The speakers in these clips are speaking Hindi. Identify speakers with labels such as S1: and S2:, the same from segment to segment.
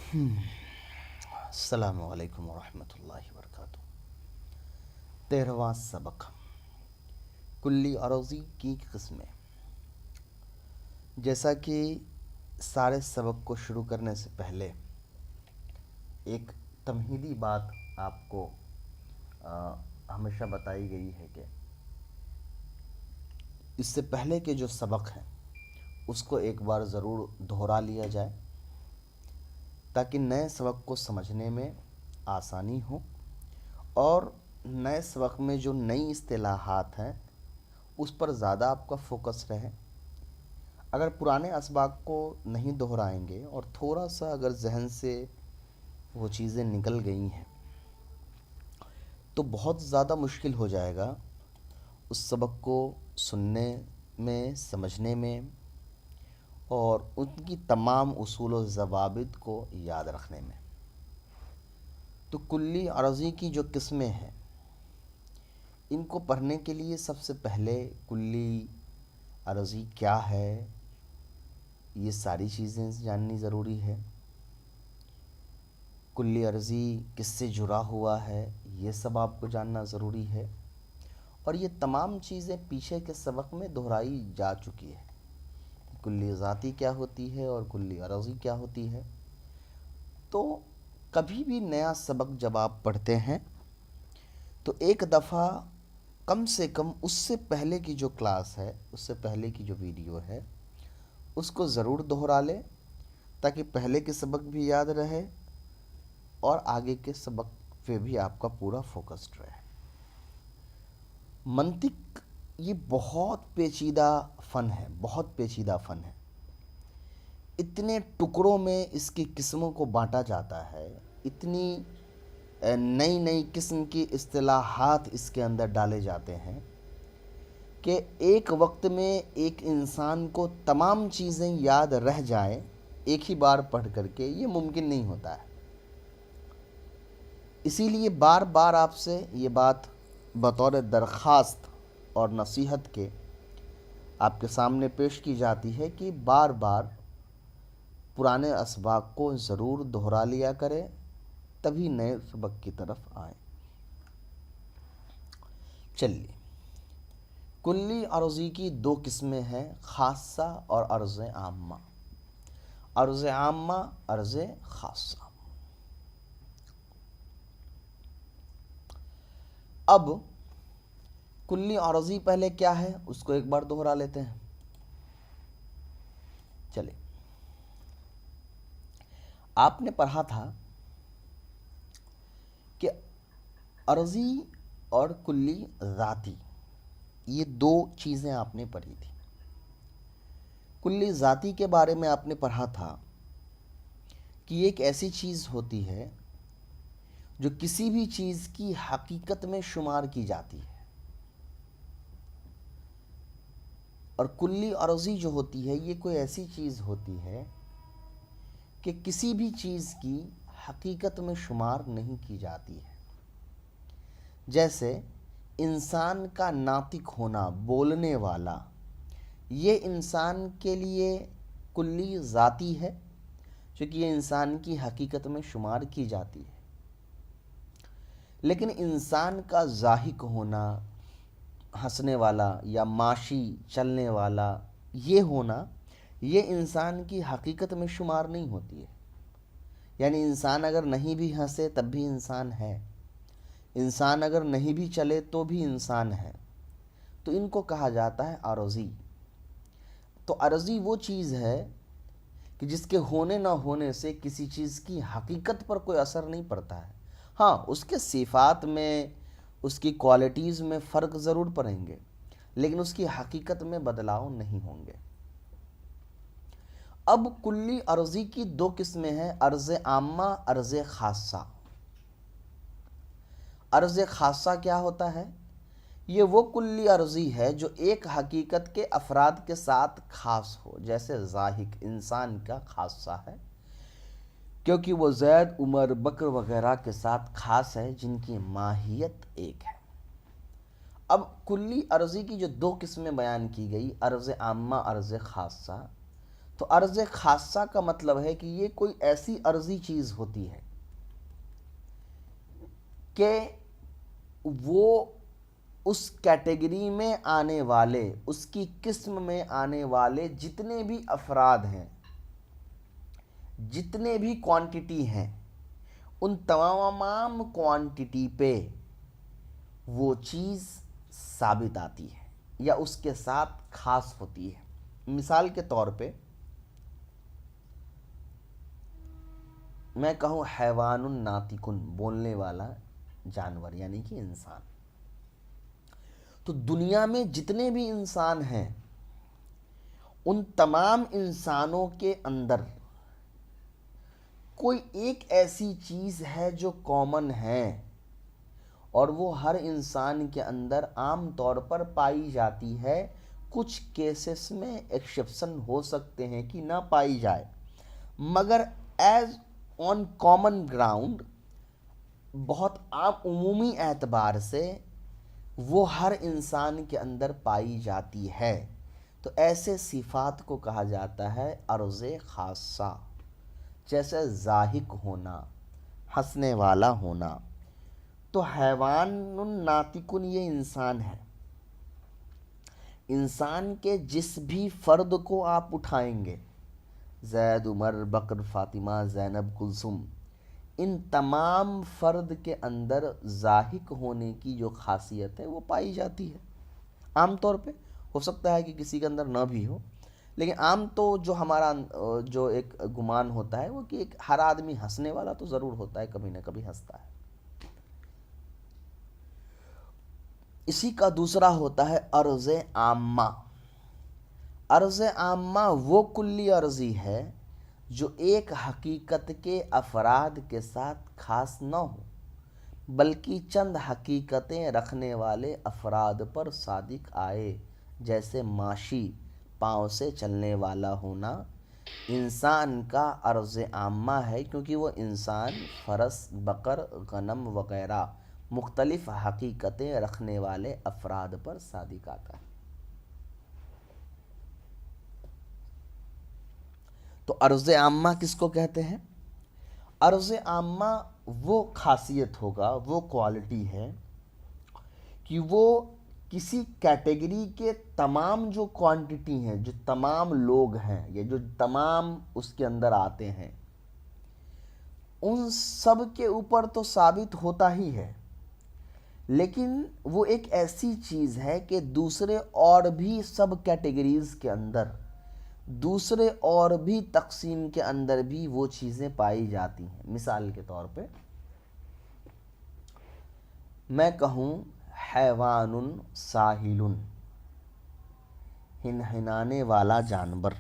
S1: अस्सलामु अलैकुम वरहमतुल्लाहि वबरकातुहू। 13वां सबक, कुल्ली अरज़ी की किस्में। जैसा कि सारे सबक को शुरू करने से पहले एक तमहीदी बात आपको हमेशा बताई गई है कि इससे पहले के जो सबक हैं उसको एक बार ज़रूर दोहरा लिया जाए ताकि नए सबक को समझने में आसानी हो और नए सबक में जो नई इस्तिलाहात हैं उस पर ज़्यादा आपका फोकस रहे। अगर पुराने असबाक को नहीं दोहराएंगे और थोड़ा सा अगर जहन से वो चीज़ें निकल गई हैं तो बहुत ज़्यादा मुश्किल हो जाएगा उस सबक को सुनने में, समझने में और उनकी तमाम उसूल व ज़वाबित को याद रखने में। तो कुल्ली अरज़ी की जो किस्में हैं इनको पढ़ने के लिए सबसे पहले कुल्ली अरज़ी क्या है ये सारी चीज़ें जाननी ज़रूरी है। कुल्ली अरज़ी किससे जुड़ा हुआ है ये सब आपको जानना ज़रूरी है और ये तमाम चीज़ें पीछे के सबक में दोहराई जा चुकी है। कुल्ली ज़ाती क्या होती है और कुल्ली अरज़ी क्या होती है। तो कभी भी नया सबक जब आप पढ़ते हैं तो एक दफ़ा कम से कम उससे पहले की जो क्लास है, उससे पहले की जो वीडियो है उसको ज़रूर दोहरा लें ताकि पहले के सबक भी याद रहे और आगे के सबक पे भी आपका पूरा फोकस्ड रहे। मंतिक ये बहुत पेचीदा फ़न है, बहुत पेचीदा फ़न है। इतने टुकड़ों में इसकी किस्मों को बांटा जाता है, इतनी नई नई किस्म की इस्तिलाहात इसके अंदर डाले जाते हैं कि एक वक्त में एक इंसान को तमाम चीज़ें याद रह जाएं एक ही बार पढ़ करके, ये मुमकिन नहीं होता है। इसीलिए बार बार आपसे ये बात बतौर दरख्वास्त और नसीहत के आपके सामने पेश की जाती है कि बार बार पुराने असबाक को ज़रूर दोहरा लिया करें तभी नए सबक की तरफ आए। चलिए, कुल्ली अरज़ी की दो किस्में हैं, ख़ासा और अर्ज़ आम्मा। अर्ज़ आम्मा, अर्ज़ ख़ासा। अब कुल्ली अरज़ी पहले क्या है उसको एक बार दोहरा लेते हैं। चलिए, आपने पढ़ा था कि अर्ज़ी और कुल्ली ज़ाती ये दो चीज़ें आपने पढ़ी थी। कुल्ली ज़ाती के बारे में आपने पढ़ा था कि एक ऐसी चीज़ होती है जो किसी भी चीज़ की हकीकत में शुमार की जाती है और कुल्ली अरज़ी जो होती है ये कोई ऐसी चीज़ होती है कि किसी भी चीज़ की हकीकत में शुमार नहीं की जाती है। जैसे इंसान का नातिक होना, बोलने वाला, ये इंसान के लिए कुल्ली ज़ाती है क्योंकि ये इंसान की हकीकत में शुमार की जाती है। लेकिन इंसान का ज़ाहिक होना, हंसने वाला या माशी, चलने वाला, ये होना, ये इंसान की हकीकत में शुमार नहीं होती है। यानी इंसान अगर नहीं भी हंसे तब भी इंसान है, इंसान अगर नहीं भी चले तो भी इंसान है। तो इनको कहा जाता है अरज़ी। तो अरज़ी वो चीज़ है कि जिसके होने ना होने से किसी चीज़ की हकीकत पर कोई असर नहीं पड़ता है। हाँ, उसके सिफ़ात में, उसकी क्वालिटीज़ में फ़र्क ज़रूर पड़ेंगे लेकिन उसकी हकीकत में बदलाव नहीं होंगे। अब कुल्ली अरज़ी की दो किस्में हैं, अर्ज़ आम्मा, अर्ज़ ख़ासा। अर्ज़ ख़ासा क्या होता है? ये वो कुल्ली अरज़ी है जो एक हकीकत के अफराद के साथ ख़ास हो। जैसे ज़ाहिक इंसान का ख़ासा है क्योंकि वो ज़ैद, उमर, बकर वगैरह के साथ ख़ास है जिनकी माहियत एक है। अब कुल्ली अरज़ी की जो दो किस्में बयान की गई, अर्ज़ आम्मा, अर्ज़ ख़ासा, तो अर्ज़ खासा का मतलब है कि ये कोई ऐसी अर्जी चीज़ होती है कि वो उस कैटेगरी में आने वाले, उसकी किस्म में आने वाले जितने भी अफराद हैं, जितने भी क्वांटिटी हैं, उन तमाम क्वांटिटी पे वो चीज़ साबित आती है या उसके साथ खास होती है। मिसाल के तौर पे मैं कहूँ हैवानुन नातिकुन, बोलने वाला जानवर यानी कि इंसान, तो दुनिया में जितने भी इंसान हैं उन तमाम इंसानों के अंदर कोई एक ऐसी चीज़ है जो कॉमन है और वो हर इंसान के अंदर आम तौर पर पाई जाती है। कुछ केसेस में एक्सेप्शन हो सकते हैं कि ना पाई जाए, मगर एज ऑन कॉमन ग्राउंड, बहुत आम उमूमी एतबार से वो हर इंसान के अंदर पाई जाती है। तो ऐसे सिफ़ात को कहा जाता है अर्ज़े ख़ासा। जैसे ज़ाहिक होना, हंसने वाला होना। तो हैवानुन नातिकुन ये इंसान है। इंसान के जिस भी फ़र्द को आप उठाएंगे, जैद, उमर, बकर, फ़ातिमा, ज़ैनब, कुलसुम, इन तमाम फ़र्द के अंदर ज़ाहिक होने की जो ख़ासियत है वो पाई जाती है। आम तौर पे हो सकता है कि किसी के अंदर ना भी हो, लेकिन आम तो जो हमारा जो एक गुमान होता है वो कि एक हर आदमी हंसने वाला तो ज़रूर होता है, कभी ना कभी हंसता है। इसी का दूसरा होता है अर्ज़ आम्मा। अर्ज़ आम्मा वो कुल्ली अर्ज़ी है जो एक हकीकत के अफराद के साथ खास न हो, बल्कि चंद हकीकतें रखने वाले अफराद पर सादिक आए। जैसे माशी, पाँव से चलने वाला होना इंसान का अर्ज़ आम्मा है, क्योंकि वो इंसान फ़रस, बकर, गनम वगैरह मुख्तलिफ़ हकीकतें रखने वाले अफराद पर सादिक आता है। तो अर्ज़ आम्मा किसको कहते हैं? अर्ज़ आम्मा वो खासियत होगा, वो क्वालिटी है कि वो किसी कैटेगरी के तमाम जो क्वांटिटी हैं, जो तमाम लोग हैं या जो तमाम उसके अंदर आते हैं, उन सब के ऊपर तो साबित होता ही है, लेकिन वो एक ऐसी चीज़ है कि दूसरे और भी सब कैटेगरीज़ के अंदर, दूसरे और भी तकसीम के अंदर भी वो चीज़ें पाई जाती हैं। मिसाल के तौर पे मैं कहूँ हैवानुन साहिलुन, हिनहिनाने वाला जानवर।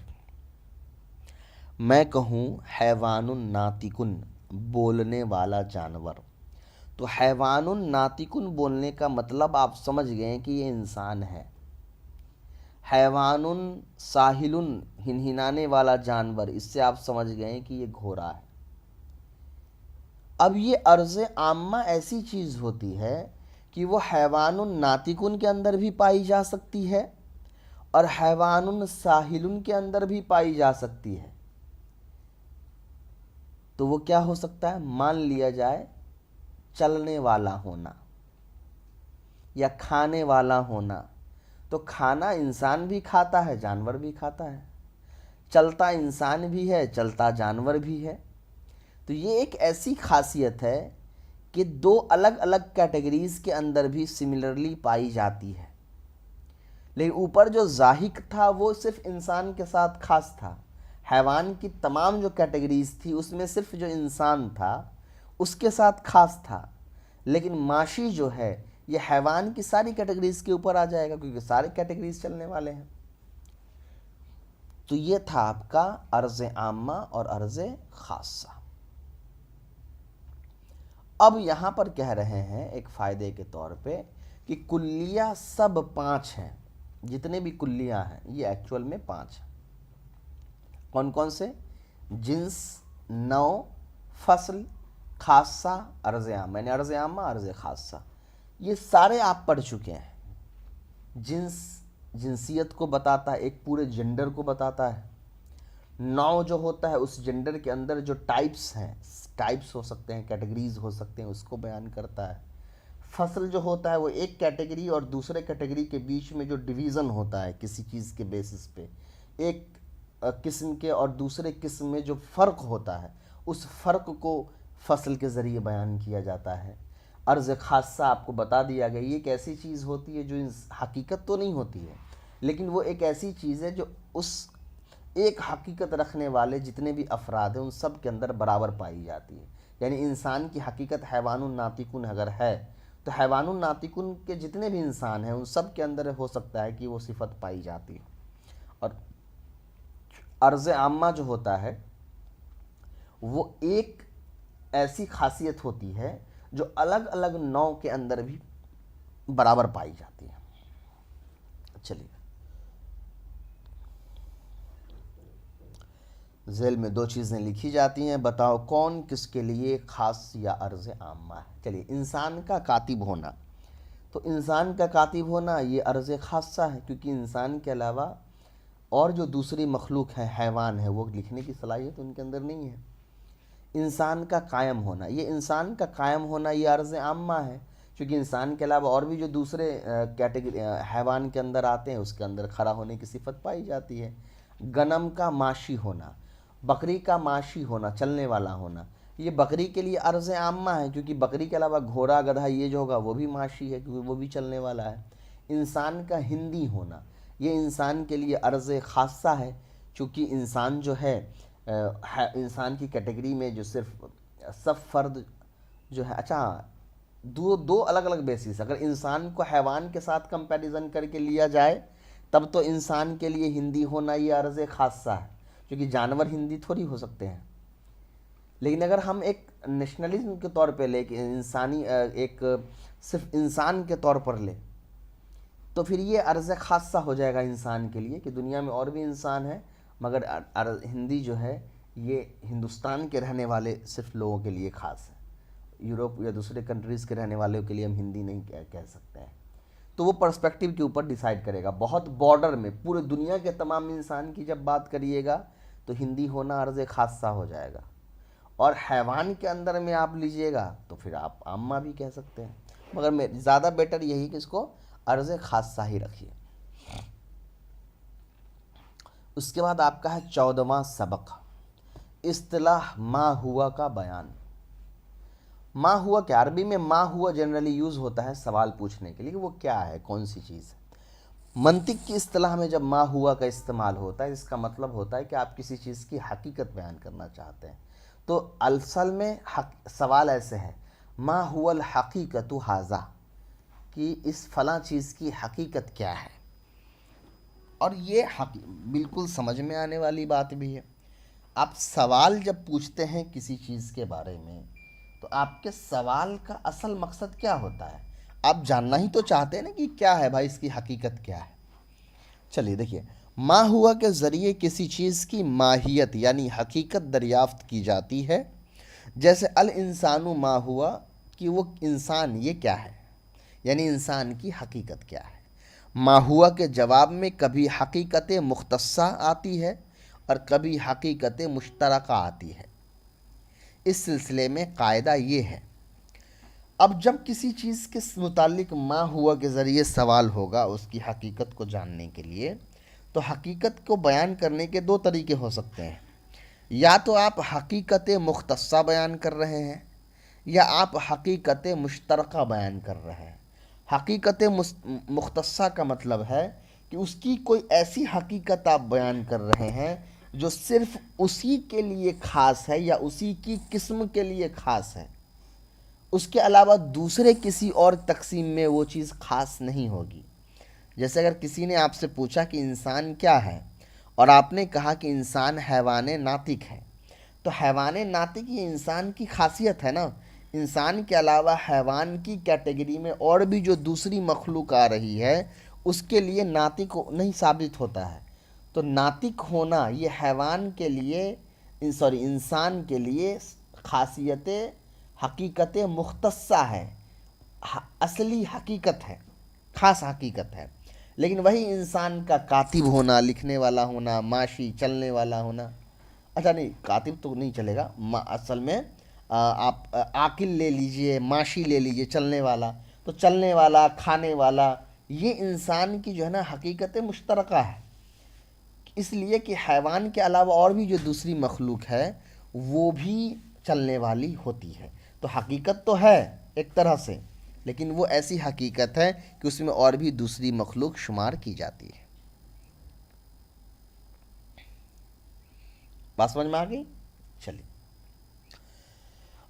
S1: मैं कहूँ हैवानुन नातिकुन, बोलने वाला जानवर। तो हैवानुन नातिकुन बोलने का मतलब आप समझ गए कि ये इंसान है। हैवानुन साहिलुन, हिनहिनाने वाला जानवर, इससे आप समझ गए कि ये घोड़ा है। अब ये अर्ज़ आम्मा ऐसी चीज़ होती है कि वो हैवानुन नातिकुन के अंदर भी पाई जा सकती है और हैवानुन साहिलुन के अंदर भी पाई जा सकती है। तो वो क्या हो सकता है? मान लिया जाए चलने वाला होना या खाने वाला होना। तो खाना इंसान भी खाता है, जानवर भी खाता है। चलता इंसान भी है, चलता जानवर भी है। तो ये एक ऐसी खासियत है कि दो अलग अलग कैटेगरीज़ के अंदर भी सिमिलरली पाई जाती है। लेकिन ऊपर जो ज़ाहिक था वो सिर्फ इंसान के साथ खास था। हैवान की तमाम जो कैटेगरीज़ थी उसमें सिर्फ जो इंसान था उसके साथ खास था। लेकिन माशी जो है ये हैवान की सारी कैटेगरीज़ के ऊपर आ जाएगा, क्योंकि सारे कैटेगरीज़ चलने वाले हैं। तो ये था आपका अर्ज़ आम्मा और अर्ज़ खासा। अब यहाँ पर कह रहे हैं एक फ़ायदे के तौर पे कि कुल्लियाँ सब 5 हैं। जितने भी कुल्लियाँ हैं ये एक्चुअल में 5 हैं। कौन कौन से? जिन्स, नौ, फसल, खासा, अर्ज़ आम। मैंने अर्ज़ आम्मा, अर्ज़ खासा ये सारे आप पढ़ चुके हैं। जिन्स जिनसियत को बताता है, एक पूरे जेंडर को बताता है। नौ जो होता है उस जेंडर के अंदर जो टाइप्स हैं, टाइप्स हो सकते हैं, कैटेगरीज हो सकते हैं, उसको बयान करता है। फसल जो होता है वो एक कैटेगरी और दूसरे कैटेगरी के बीच में जो डिवीज़न होता है किसी चीज़ के बेसिस पे, एक किस्म के और दूसरे किस्म में जो फ़र्क होता है उस फ़र्क को फसल के ज़रिए बयान किया जाता है। अर्ज़ ख़ासा आपको बता दिया गया, ये एक ऐसी चीज़ होती है जो हकीकत तो नहीं होती है, लेकिन वो एक ऐसी चीज़ है जो उस एक हकीकत रखने वाले जितने भी अफराद हैं उन सब के अंदर बराबर पाई जाती है। यानी इंसान की हकीकत हैवानुन नातिकुन अगर है तो हैवानुन नातिकुन के जितने भी इंसान हैं उन सब के अंदर हो सकता है कि वो सिफत पाई जाती है। और अर्ज़ आम्मा जो होता है वो एक ऐसी खासियत होती है जो अलग अलग नौ के अंदर भी बराबर पाई जाती है। चलिए, झेल में दो चीज़ें लिखी जाती हैं, बताओ कौन किसके लिए ख़ास या अर्ज़ आम्मा है। चलिए, इंसान का कातिब होना, तो इंसान का कातिब होना ये अर्ज़ ख़ासा है, क्योंकि इंसान के अलावा और जो दूसरी मखलूक है, हैवान है, वो लिखने की सलाहियत उनके अंदर नहीं है। इंसान का कायम होना, ये इंसान का कायम होना ये अर्ज़ आम्मा है, क्योंकि इंसान के अलावा और भी जो दूसरे कैटेगरी हैवान के अंदर आते हैं उसके अंदर खड़ा होने की सिफत पाई जाती है। गनम का माशी होना, बकरी का माशी होना, चलने वाला होना, ये बकरी के लिए अर्ज़ आम्मा है, क्योंकि बकरी के अलावा घोड़ा गधा ये जो होगा वो भी माशी है, क्योंकि वो भी चलने वाला है। इंसान का हिंदी होना, ये इंसान के लिए अर्ज़ ख़ासा है, क्योंकि इंसान जो है इंसान की कैटेगरी में जो सिर्फ सब फ़र्द जो है, अच्छा दो अलग अलग बेसिस, अगर इंसान को हैवान के साथ कंपैरिजन करके लिया जाए तब तो इंसान के लिए हिंदी होना ये अर्ज़ ख़ासा है, क्योंकि जानवर हिंदी थोड़ी हो सकते हैं। लेकिन अगर हम एक नेशनलिज्म के तौर पे ले, इंसानी एक सिर्फ इंसान के तौर पर ले, तो फिर ये अर्ज़ ख़ासा हो जाएगा इंसान के लिए कि दुनिया में और भी इंसान है, मगर हिंदी जो है ये हिंदुस्तान के रहने वाले सिर्फ लोगों के लिए ख़ास है। यूरोप या दूसरे कंट्रीज़ के रहने वालों के लिए हम हिंदी नहीं कह सकते हैं। तो वो पर्सपेक्टिव के ऊपर डिसाइड करेगा। बहुत बॉर्डर में पूरे दुनिया के तमाम इंसान की जब बात करिएगा तो हिंदी होना अर्ज़ ख़ासा हो जाएगा, और हैवान के अंदर में आप लीजिएगा तो फिर आप आम्मा भी कह सकते हैं, मगर मैं ज़्यादा बेटर यही कि इसको अर्ज़ ख़ासा ही रखिए। उसके बाद आपका है 14वां सबक, इस्तिलाह मा हुआ का बयान। मा हुआ क्या, अरबी में मा हुआ जनरली यूज़ होता है सवाल पूछने के लिए कि वो क्या है, कौन सी चीज़ है। मंतिक की इस्तिलाह में जब मा हुआ का इस्तेमाल होता है इसका मतलब होता है कि आप किसी चीज़ की हकीकत बयान करना चाहते हैं। तो असल में सवाल ऐसे है, मा हुवल हकीकतु हाजा, कि इस फलां चीज़ की हकीकत क्या है। और ये बिल्कुल समझ में आने वाली बात भी है। आप सवाल जब पूछते हैं किसी चीज़ के बारे में तो आपके सवाल का असल मकसद क्या होता है, आप जानना ही तो चाहते हैं ना कि क्या है भाई, इसकी हकीकत क्या है। चलिए देखिए, मा हुआ के ज़रिए किसी चीज़ की माहियत यानी हकीकत दरियाफ्त की जाती है। जैसे अल इंसानु मा हुआ, कि वो इंसान ये क्या है, यानी इंसान की हकीकत क्या है। मा हुआ के जवाब में कभी हकीकत मुख्तस्सा आती है और कभी हकीकत मुश्तरका आती है। इस सिलसिले में कायदा ये है, अब जब किसी चीज़ के मुतालिक मा हुआ के ज़रिए सवाल होगा उसकी हकीकत को जानने के लिए, तो हकीकत को बयान करने के दो तरीके हो सकते हैं। या तो आप हकीकत मुख्तस्सा बयान कर रहे हैं या आप हकीकत मुश्तरका बयान कर रहे हैं। हकीकत मुख्तस्सा का मतलब है कि उसकी कोई ऐसी हकीकत आप बयान कर रहे हैं जो सिर्फ उसी के लिए ख़ास है या उसी की किस्म के लिए ख़ास है, उसके अलावा दूसरे किसी और तकसीम में वो चीज़ ख़ास नहीं होगी। जैसे अगर किसी ने आपसे पूछा कि इंसान क्या है और आपने कहा कि इंसान हैवान नातिक है, तो हैवान नातिक ये इंसान की खासियत है ना। इंसान के अलावा हैवान की कैटेगरी में और भी जो दूसरी मखलूक आ रही है उसके लिए नातिक नहीं साबित होता है। तो नातिक होना ये हैवान के लिए इंसान के लिए खासियत हकीकत मुख्तस्सा है, असली हकीकत है, ख़ास हकीकत है। लेकिन वही इंसान का कातिब होना, लिखने वाला होना, माशी चलने वाला होना, अच्छा नहीं, कातिब तो नहीं चलेगा, असल में आप आकिल ले लीजिए, माशी ले लीजिए, चलने वाला। तो चलने वाला, खाने वाला, ये इंसान की जो है ना हकीकत मुश्तरका है। इसलिए कि हैवान के अलावा और भी जो दूसरी मखलूक है वो भी चलने वाली होती है। तो हकीकत तो है एक तरह से, लेकिन वो ऐसी हकीकत है कि उसमें और भी दूसरी मखलूक शुमार की जाती है। बात समझ में आ गई? चलिए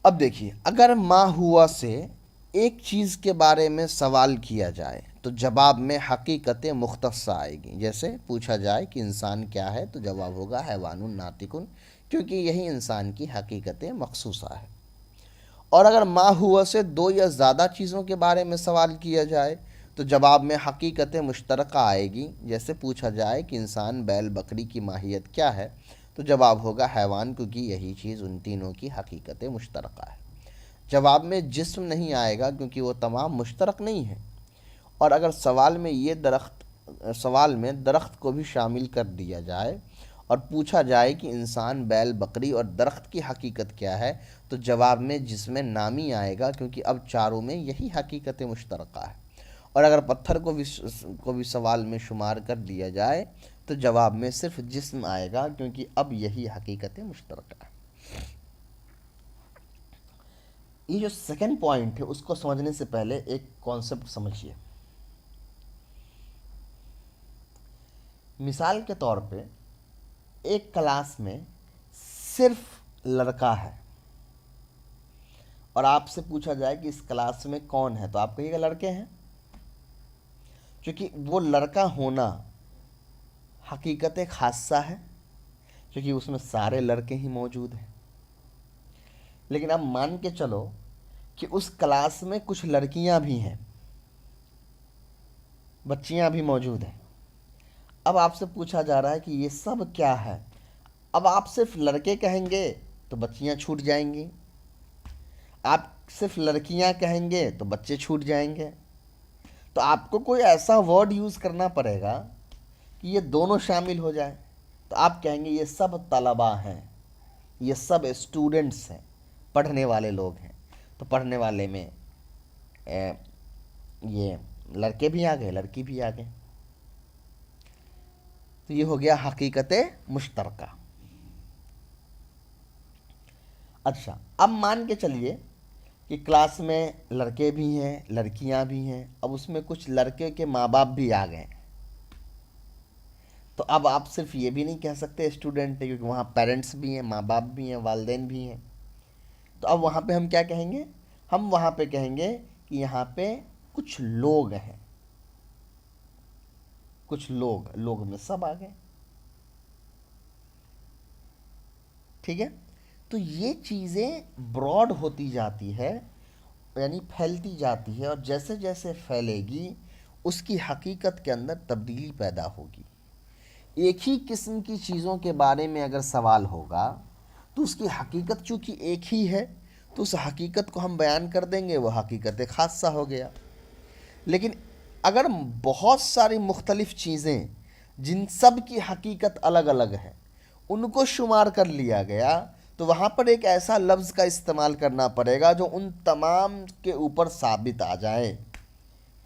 S1: अब देखिए, अगर मा हुआ से एक चीज़ के बारे में सवाल किया जाए तो जवाब में हकीकत मुख्तस्सा आएगी। जैसे पूछा जाए कि इंसान क्या है तो जवाब होगा हैवानुन नातिकुन, क्योंकि यही इंसान की हकीकत मखसूसा है। और अगर मा हुआ से दो या ज़्यादा चीज़ों के बारे में सवाल किया जाए तो जवाब में हकीकत मुश्तरका आएगी। जैसे पूछा जाए कि इंसान, बैल, बकरी की माहियत क्या है तो जवाब होगा हैवान, क्योंकि यही चीज़ उन तीनों की हकीकत मुश्तरका है। जवाब में जिस्म नहीं आएगा क्योंकि वो तमाम मुश्तरक नहीं है। और अगर सवाल में दरख्त को भी शामिल कर दिया जाए और पूछा जाए कि इंसान, बैल, बकरी और दरख्त की हकीकत क्या है तो जवाब में जिस्म नामी आएगा, क्योंकि अब चारों में यही हकीकत मुश्तरका है। और अगर पत्थर को भी सवाल में शुमार कर दिया जाए तो जवाब में सिर्फ जिस्म आएगा, क्योंकि अब यही हकीकत मुश्तरका है। ये जो सेकंड पॉइंट है उसको समझने से पहले एक कॉन्सेप्ट समझिए। मिसाल के तौर पे एक क्लास में सिर्फ लड़का है और आपसे पूछा जाए कि इस क्लास में कौन है तो आप कहिएगा लड़के हैं, क्योंकि वो लड़का होना हकीकत खासा है, क्योंकि उसमें सारे लड़के ही मौजूद हैं। लेकिन अब मान के चलो कि उस क्लास में कुछ लड़कियां भी हैं, बच्चियां भी मौजूद हैं। अब आपसे पूछा जा रहा है कि ये सब क्या है। अब आप सिर्फ लड़के कहेंगे तो बच्चियां छूट जाएंगी, आप सिर्फ लड़कियां कहेंगे तो बच्चे छूट जाएंगे। तो आपको कोई ऐसा वर्ड यूज़ करना पड़ेगा कि ये दोनों शामिल हो जाए। तो आप कहेंगे ये सब तलबा हैं, ये सब स्टूडेंट्स हैं, पढ़ने वाले लोग हैं। तो पढ़ने वाले में ये लड़के भी आ गए, लड़की भी आ गए। तो ये हो गया हकीकत मुश्तरका। अच्छा, अब मान के चलिए कि क्लास में लड़के भी हैं, लड़कियां भी हैं। अब उसमें कुछ लड़के के माँ बाप भी आ गए। तो अब आप सिर्फ ये भी नहीं कह सकते स्टूडेंट है, क्योंकि वहाँ पेरेंट्स भी हैं, माँ बाप भी हैं, वालिदैन भी हैं। तो अब वहाँ पे हम क्या कहेंगे? हम वहाँ पे कहेंगे कि यहाँ पे कुछ लोग हैं, कुछ लोग में सब आ गए। ठीक है? तो ये चीज़ें ब्रॉड होती जाती है, यानी फैलती जाती है, और जैसे जैसे फैलेगी उसकी हकीकत के अंदर तब्दीली पैदा होगी। एक ही किस्म की चीज़ों के बारे में अगर सवाल होगा तो उसकी हकीकत चूँकि एक ही है तो उस हकीकत को हम बयान कर देंगे, वो हकीकत खासा हो गया। लेकिन अगर बहुत सारी मुख्तलिफ़ चीज़ें जिन सब की हकीकत अलग अलग है उनको शुमार कर लिया गया तो वहाँ पर एक ऐसा लफ्ज़ का इस्तेमाल करना पड़ेगा जो उन तमाम के ऊपर साबित आ जाए।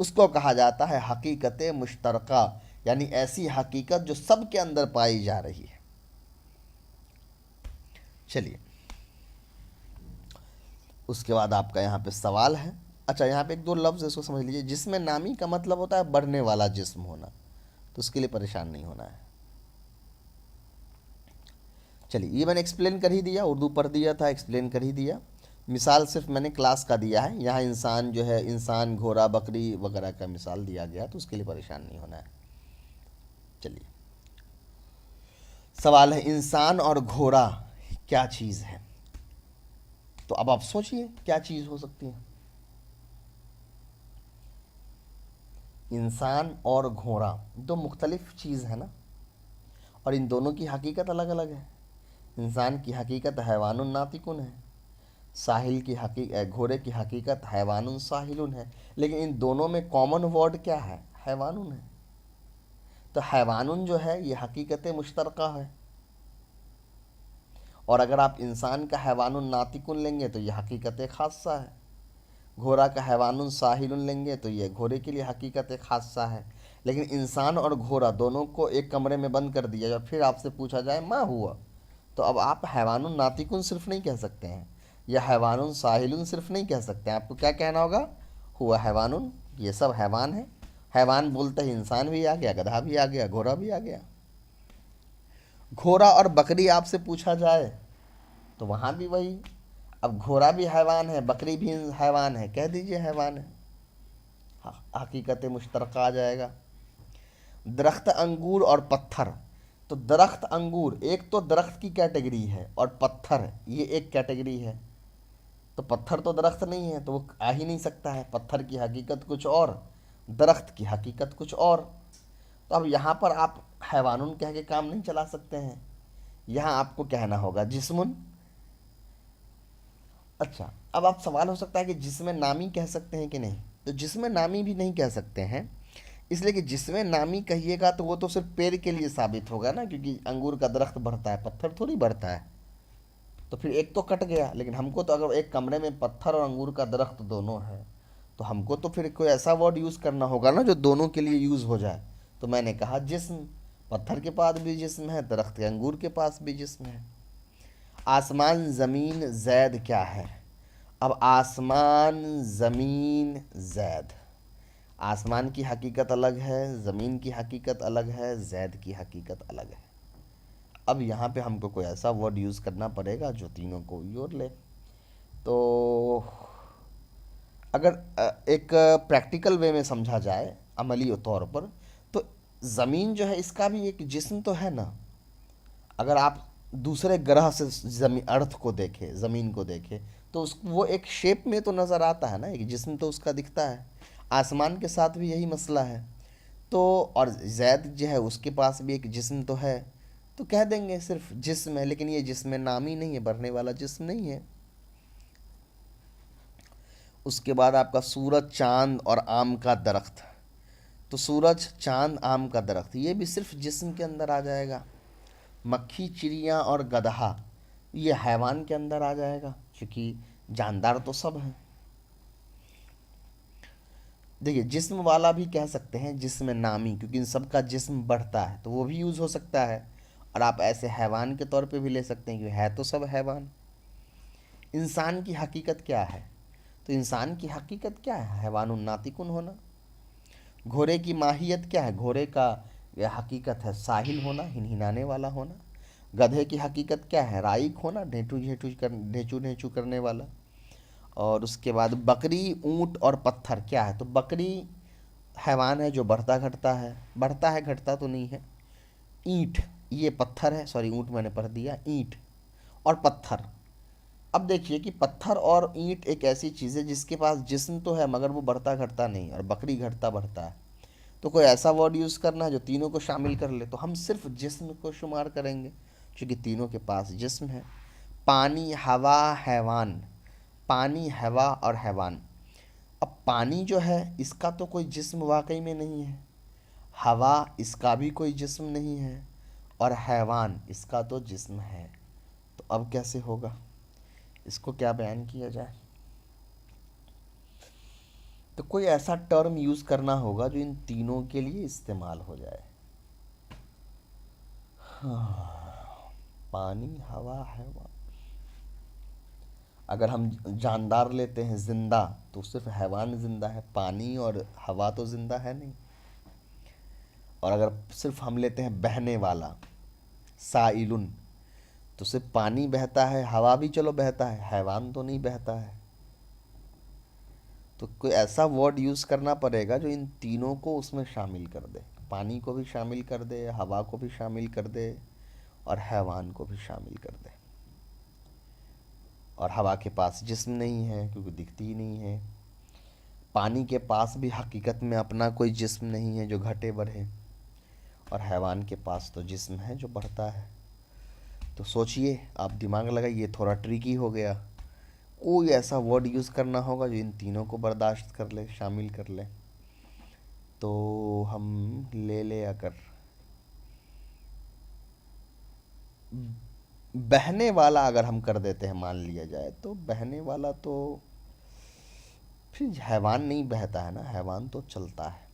S1: उसको कहा जाता है हकीकत मुश्तरका, यानी ऐसी हकीकत जो सब के अंदर पाई जा रही है। चलिए, उसके बाद आपका यहाँ पे सवाल है। अच्छा, यहाँ पे एक दो लफ्ज़ इसको समझ लीजिए। जिसमें नामी का मतलब होता है बढ़ने वाला जिस्म होना, तो उसके लिए परेशान नहीं होना है। चलिए, ये मैंने एक्सप्लेन कर ही दिया, उर्दू पढ़ दिया था, एक्सप्लेन कर ही दिया। मिसाल सिर्फ मैंने क्लास का दिया है। यहाँ इंसान जो है, इंसान, घोड़ा, बकरी वगैरह का मिसाल दिया गया, तो उसके लिए परेशान नहीं होना है। चलिए, सवाल है इंसान और घोड़ा क्या चीज़ है। तो अब आप सोचिए क्या चीज़ हो सकती है। इंसान और घोड़ा दो मुख्तलिफ चीज़ है ना, और इन दोनों की हकीकत अलग अलग है। इंसान की हकीकत हैवानुन नातिकुन है, साहिल की हकीकत, घोड़े की हकीकत हैवानुन साहिलुन है। लेकिन इन दोनों में कॉमन वर्ड क्या है? हैवानुन है। तो हैवानुन जो है ये हकीकत मुश्तरका है। और अगर आप इंसान का हैवानुन नातिकुन लेंगे तो यह हकीकत खासा है। घोड़ा का हैवानुन साहिलुन लेंगे तो यह घोड़े के लिए हकीकत खासा है। लेकिन इंसान और घोड़ा दोनों को एक कमरे में बंद कर दिया और फिर आपसे पूछा जाए माँ हुआ, तो अब आप हैवानुन नातिकुन सिर्फ नहीं कह सकते हैं या हैवानुन साहिलुन सिर्फ नहीं कह सकते हैं, आपको क्या कहना होगा? हुआ हैवानुन, ये सब हैवान है। हैवान बोलते ही इंसान भी आ गया, गधा भी आ गया, घोड़ा भी आ गया। घोड़ा और बकरी आपसे पूछा जाए तो वहाँ भी वही, अब घोड़ा भी हैवान है, बकरी भी हैवान है, कह दीजिए हैवान है, हकीकत मुश्तरका आ जाएगा। दरख्त अंगूर और पत्थर, तो दरख्त अंगूर एक तो दरख्त की कैटेगरी है और पत्थर ये एक कैटेगरी है। तो पत्थर तो दरख्त नहीं है तो वो आ ही नहीं सकता है, पत्थर की हकीकत कुछ और, दरख्त की हकीकत कुछ और। तो अब यहाँ पर आप हैवानुन कह के काम नहीं चला सकते हैं, यहाँ आपको कहना होगा जिस्मुन। अच्छा, अब आप सवाल हो सकता है कि जिसमें नामी कह सकते हैं कि नहीं, तो जिसमें नामी भी नहीं कह सकते हैं, इसलिए कि जिसमें नामी कहिएगा तो वो तो सिर्फ पेड़ के लिए साबित होगा ना, क्योंकि अंगूर का दरख्त बढ़ता है, पत्थर थोड़ी बढ़ता है। तो फिर एक तो कट गया, लेकिन हमको तो अगर एक कमरे में पत्थर और अंगूर का दरख्त दोनों है तो हमको तो फिर कोई ऐसा वर्ड यूज़ करना होगा ना जो दोनों के लिए यूज़ हो जाए। तो मैंने कहा जिस्म, पत्थर के पास भी जिस्म है, दरख्त के अंगूर के पास भी जिस्म है। आसमान ज़मीन जैद क्या है? अब आसमान ज़मीन जैद, आसमान की हकीकत अलग है, ज़मीन की हकीकत अलग है, जैद की हकीकत अलग है। अब यहाँ पे हमको कोई ऐसा वर्ड यूज़ करना पड़ेगा जो तीनों को जोड़ ले। तो अगर एक प्रैक्टिकल वे में समझा जाए, अमली तौर पर, तो ज़मीन जो है इसका भी एक जिस्म तो है ना। अगर आप दूसरे ग्रह से ज़मीन अर्थ को देखें, ज़मीन को देखें, तो उस वो एक शेप में तो नज़र आता है ना, एक जिस्म तो उसका दिखता है। आसमान के साथ भी यही मसला है। तो और जैद जो है उसके पास भी एक जिस्म तो है, तो कह देंगे सिर्फ जिस्म है, लेकिन ये जिस्म नामी नहीं है, बढ़ने वाला जिस्म नहीं है। उसके बाद आपका सूरज चांद और आम का दरख्त, तो सूरज चांद आम का दरख्त ये भी सिर्फ जिस्म के अंदर आ जाएगा। मक्खी चिड़िया और गदहा ये हैवान के अंदर आ जाएगा, क्योंकि जानदार तो सब हैं। देखिए जिस्म वाला भी कह सकते हैं जिस्म नामी, क्योंकि इन सब का जिस्म बढ़ता है तो वो भी यूज़ हो सकता है। और आप ऐसे हैवान के तौर पे भी ले सकते हैं, क्योंकि है तो सब हैवान। इंसान की हकीकत क्या है? तो इंसान की हकीकत क्या है? हैवानुन नातिकुन होना। घोड़े की माहियत क्या है? घोड़े का यह हकीकत है साहिल होना, हिनहिनाने वाला होना। गधे की हकीकत क्या है? राइक होना, ढेंचू ढेंचू करने वाला। और उसके बाद बकरी, ऊंट और पत्थर क्या है? तो बकरी हैवान है जो बढ़ता घटता है, बढ़ता है घटता तो नहीं है। ईंट ये पत्थर है, सॉरी ऊंट मैंने पढ़ दिया, ईंट और पत्थर। अब देखिए कि पत्थर और ईंट एक ऐसी चीज़ है जिसके पास जिस्म तो है मगर वो बढ़ता घटता नहीं, और बकरी घटता बढ़ता है। तो कोई ऐसा वर्ड यूज़ करना है जो तीनों को शामिल कर ले, तो हम सिर्फ जिस्म को शुमार करेंगे क्योंकि तीनों के पास जिस्म है। पानी, हवा, हैवान, पानी, हवा और हैवान। अब पानी जो है इसका तो कोई जिस्म वाकई में नहीं है, हवा इसका भी कोई जिस्म नहीं है, और हैवान इसका तो जिस्म है। तो अब कैसे होगा, इसको क्या बयान किया जाए? तो कोई ऐसा टर्म यूज़ करना होगा जो इन तीनों के लिए इस्तेमाल हो जाए। हाँ, पानी, हवा, हैवान। अगर हम जानदार लेते हैं जिंदा, तो सिर्फ हैवान जिंदा है, पानी और हवा तो जिंदा है नहीं। और अगर सिर्फ हम लेते हैं बहने वाला, साइलुन, तो सिर्फ पानी बहता है, हवा भी चलो बहता है, हैवान तो नहीं बहता है। तो कोई ऐसा वर्ड यूज़ करना पड़ेगा जो इन तीनों को उसमें शामिल कर दे, पानी को भी शामिल कर दे, हवा को भी शामिल कर दे, और हैवान को भी शामिल कर दे। और हवा के पास जिस्म नहीं है क्योंकि दिखती ही नहीं है। पानी के पास भी हकीकत में अपना कोई जिस्म नहीं है जो घटे बढ़े, और हैवान के पास तो जिस्म है जो बढ़ता है। तो सोचिए, आप दिमाग लगाइए, थोड़ा ट्रिकी हो गया। कोई ऐसा वर्ड यूज़ करना होगा जो इन तीनों को बर्दाश्त कर ले, शामिल कर ले। तो हम ले अगर बहने वाला अगर हम कर देते हैं मान लिया जाए, तो बहने वाला तो फिर हैवान नहीं बहता है ना, हैवान तो चलता है।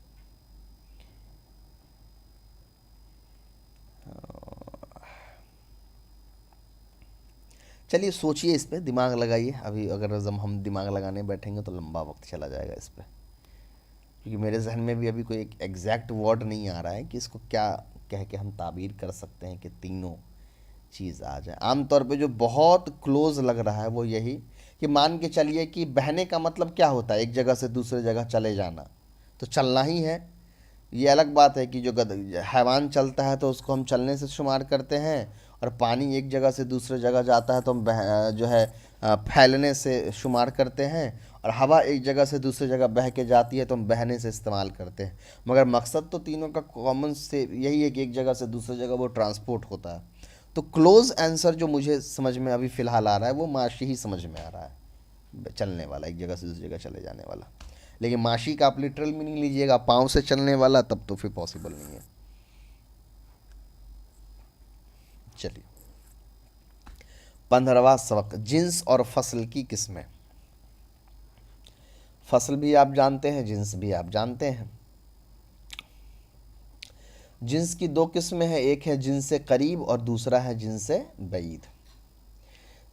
S1: चलिए सोचिए, इस पे दिमाग लगाइए। अभी अगर जब हम दिमाग लगाने बैठेंगे तो लंबा वक्त चला जाएगा इस पे, क्योंकि मेरे जहन में भी अभी कोई एक एग्जैक्ट वर्ड नहीं आ रहा है कि इसको क्या कह के हम ताबीर कर सकते हैं कि तीनों चीज़ आ जाए। आमतौर पे जो बहुत क्लोज लग रहा है वो यही कि मान के चलिए कि बहने का मतलब क्या होता है, एक जगह से दूसरे जगह चले जाना, तो चलना ही है। ये अलग बात है कि जो हैवान चलता है तो उसको हम चलने से शुमार करते हैं, और पानी एक जगह से दूसरे जगह जाता है तो हम जो है फैलने से शुमार करते हैं, और हवा एक जगह से दूसरी जगह बह के जाती है तो हम बहने से इस्तेमाल करते हैं। मगर मकसद तो तीनों का कॉमन से यही है कि एक जगह से दूसरी जगह वो ट्रांसपोर्ट होता है। तो क्लोज आंसर जो मुझे समझ में अभी फ़िलहाल आ रहा है वो माशी ही समझ में आ रहा है, चलने वाला, एक जगह से दूसरी जगह चले जाने वाला। लेकिन माशी का आप लिटरल मीनिंग लीजिएगा, पाँव से चलने वाला, तब तो फिर पॉसिबल नहीं है। चलिए 15वां सबक, जिन्स और फसल की किस्में। फसल भी आप जानते हैं, जिन्स भी आप जानते हैं। जिन्स की दो किस्में हैं, एक है जिनसे करीब और दूसरा है जिनसे बईद।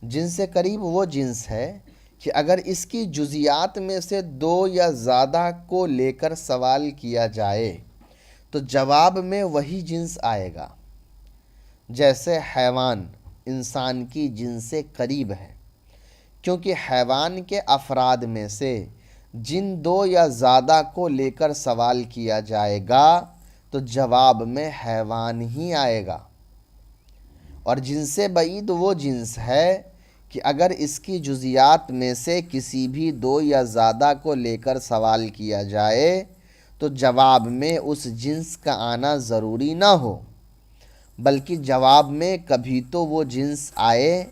S1: जिनसे करीब वो जिन्स है कि अगर इसकी जुजियात में से दो या ज़्यादा को लेकर सवाल किया जाए तो जवाब में वही जिन्स आएगा। जैसे हैवान इंसान की जिन्स से करीब है, क्योंकि हैवान के अफराद में से जिन दो या ज़्यादा को लेकर सवाल किया जाएगा तो जवाब में हैवान ही आएगा। और जिनसे बईद वो जिन्स है कि अगर इसकी जुजियात में से किसी भी दो या ज़्यादा को लेकर सवाल किया जाए तो जवाब में उस जिन्स का आना ज़रूरी ना हो, बल्कि जवाब में कभी तो वो जिन्स आए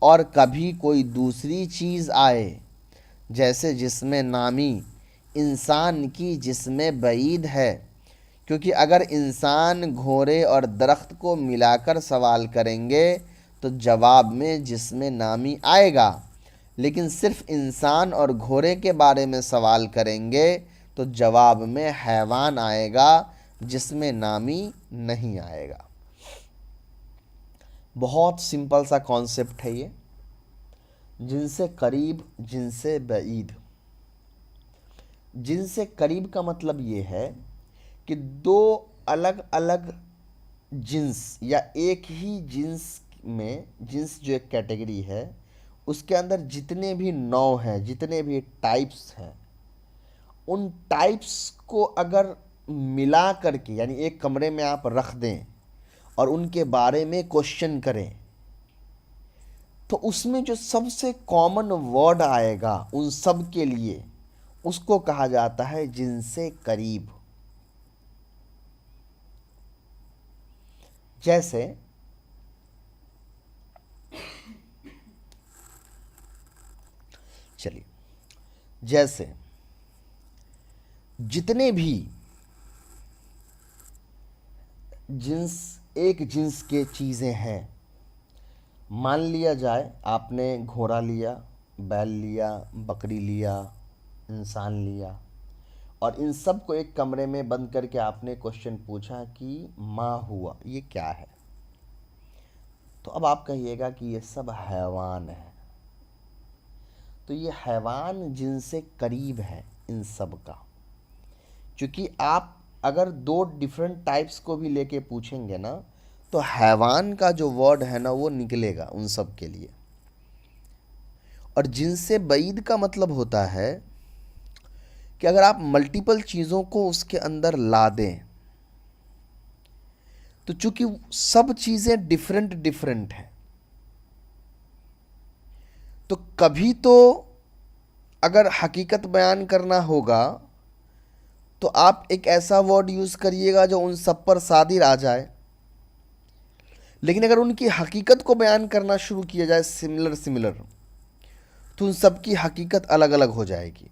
S1: और कभी कोई दूसरी चीज़ आए। जैसे जिस्म नामी इंसान की जिस्म बईद है, क्योंकि अगर इंसान घोड़े और दरख्त को मिलाकर सवाल करेंगे तो जवाब में जिस्म नामी आएगा, लेकिन सिर्फ इंसान और घोड़े के बारे में सवाल करेंगे तो जवाब में हैवान आएगा, जिस्म नामी नहीं आएगा। बहुत सिंपल सा कॉन्सेप्ट है ये, जिनसे करीब जिनसे बईद। जिनसे करीब का मतलब ये है कि दो अलग अलग जिन्स या एक ही जिन्स में, जिन्स जो एक कैटेगरी है उसके अंदर जितने भी नौ हैं, जितने भी टाइप्स हैं, उन टाइप्स को अगर मिला करके यानी एक कमरे में आप रख दें और उनके बारे में क्वेश्चन करें तो उसमें जो सबसे कॉमन वर्ड आएगा उन सब के लिए उसको कहा जाता है जिनसे करीब। जैसे चलिए, जैसे जितने भी जिन्स एक जिन्स के चीज़ें हैं, मान लिया जाए आपने घोड़ा लिया, बैल लिया, बकरी लिया, इंसान लिया, और इन सब को एक कमरे में बंद करके आपने क्वेश्चन पूछा कि माँ हुआ ये क्या है, तो अब आप कहिएगा कि ये सब हैवान है। तो ये हैवान जिनसे करीब है इन सब का, क्योंकि आप अगर दो डिफरेंट टाइप्स को भी लेके पूछेंगे ना तो हैवान का जो वर्ड है ना वो निकलेगा उन सब के लिए। और जिनसे बईद का मतलब होता है कि अगर आप मल्टीपल चीज़ों को उसके अंदर ला दें तो चूंकि सब चीज़ें डिफरेंट डिफरेंट हैं तो कभी तो अगर हकीकत बयान करना होगा तो आप एक ऐसा वर्ड यूज़ करिएगा जो उन सब पर सादिर आ जाए, लेकिन अगर उनकी हकीकत को बयान करना शुरू किया जाए सिमिलर सिमिलर तो उन सब की हकीकत अलग अलग हो जाएगी।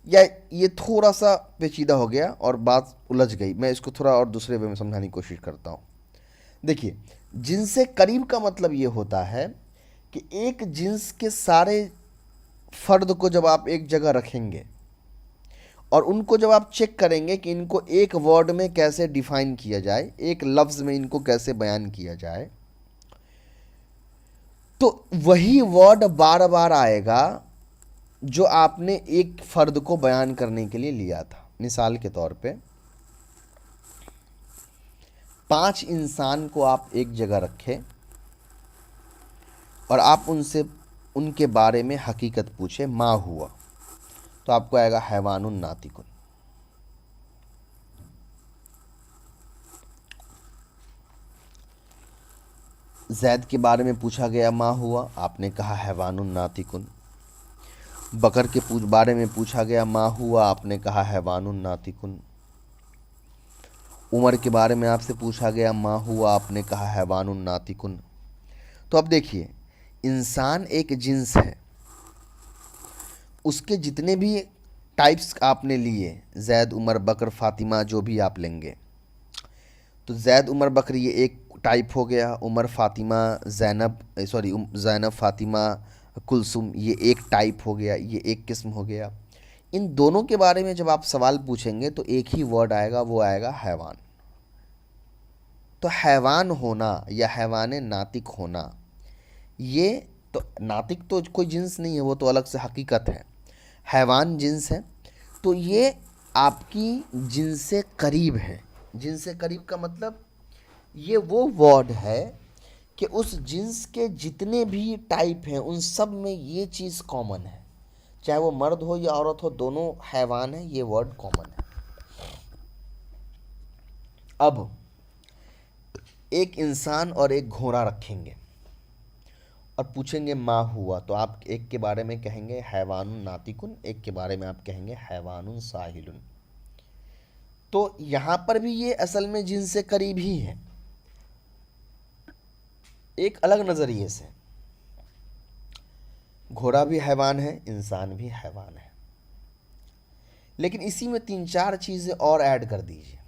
S1: या ये थोड़ा सा पेचीदा हो गया और बात उलझ गई, मैं इसको थोड़ा और दूसरे वे में समझाने की कोशिश करता हूँ। देखिए, जिनसे करीब का मतलब ये होता है कि एक जिन्स के सारे फर्द को जब आप एक जगह रखेंगे और उनको जब आप चेक करेंगे कि इनको एक वर्ड में कैसे डिफाइन किया जाए, एक लफ्ज़ में इनको कैसे बयान किया जाए, तो वही वर्ड बार बार आएगा जो आपने एक फर्द को बयान करने के लिए लिया था। मिसाल के तौर पे 5 इंसान को आप एक जगह रखें और आप उनसे उनके बारे में हकीकत पूछे, मा हुआ, तो आपको आएगा हैवानुन नातिकुन। जैद के बारे में पूछा गया मा हुआ, आपने कहा हैवानुन नातिकुन। बकर के बारे में पूछा गया मा हुआ, आपने कहा हैवानुन नातिकुन। उमर के बारे में आपसे पूछा गया मा हुआ, आपने कहा हैवानुन नातिकुन। तो अब देखिए, इंसान एक जिन्स है, उसके जितने भी टाइप्स आपने लिए, जैद उमर बकर फ़ातिमा जो भी आप लेंगे, तो जैद उमर बकर ये एक टाइप हो गया, उमर फ़ातिमा ज़ैनब फ़ातिमा कुलसुम ये एक टाइप हो गया, ये एक किस्म हो गया। इन दोनों के बारे में जब आप सवाल पूछेंगे तो एक ही वर्ड आएगा, वो आएगा हैवान। तो हैवान होना या हैवान नातिक होना, ये तो नातिक तो कोई जिन्स नहीं है, वो तो अलग से हकीकत है। हैवान जिन्स है, तो ये आपकी जिन्स से करीब है। जिन्स से करीब का मतलब ये वो वर्ड है कि उस जिन्स के जितने भी टाइप हैं उन सब में ये चीज़ कॉमन है, चाहे वो मर्द हो या औरत हो, दोनों हैवान है, ये वर्ड कॉमन है। अब एक इंसान और एक घोड़ा रखेंगे और पूछेंगे मा हुआ, तो आप एक के बारे में कहेंगे हैवानुन नातिकुन, एक के बारे में आप कहेंगे हैवानुन साहिलुन। तो यहाँ पर भी ये असल में जिन्स से करीब ही है, एक अलग नज़रिए से। घोड़ा भी हैवान है, इंसान भी हैवान है, लेकिन इसी में 3-4 चीज़ें और ऐड कर दीजिए।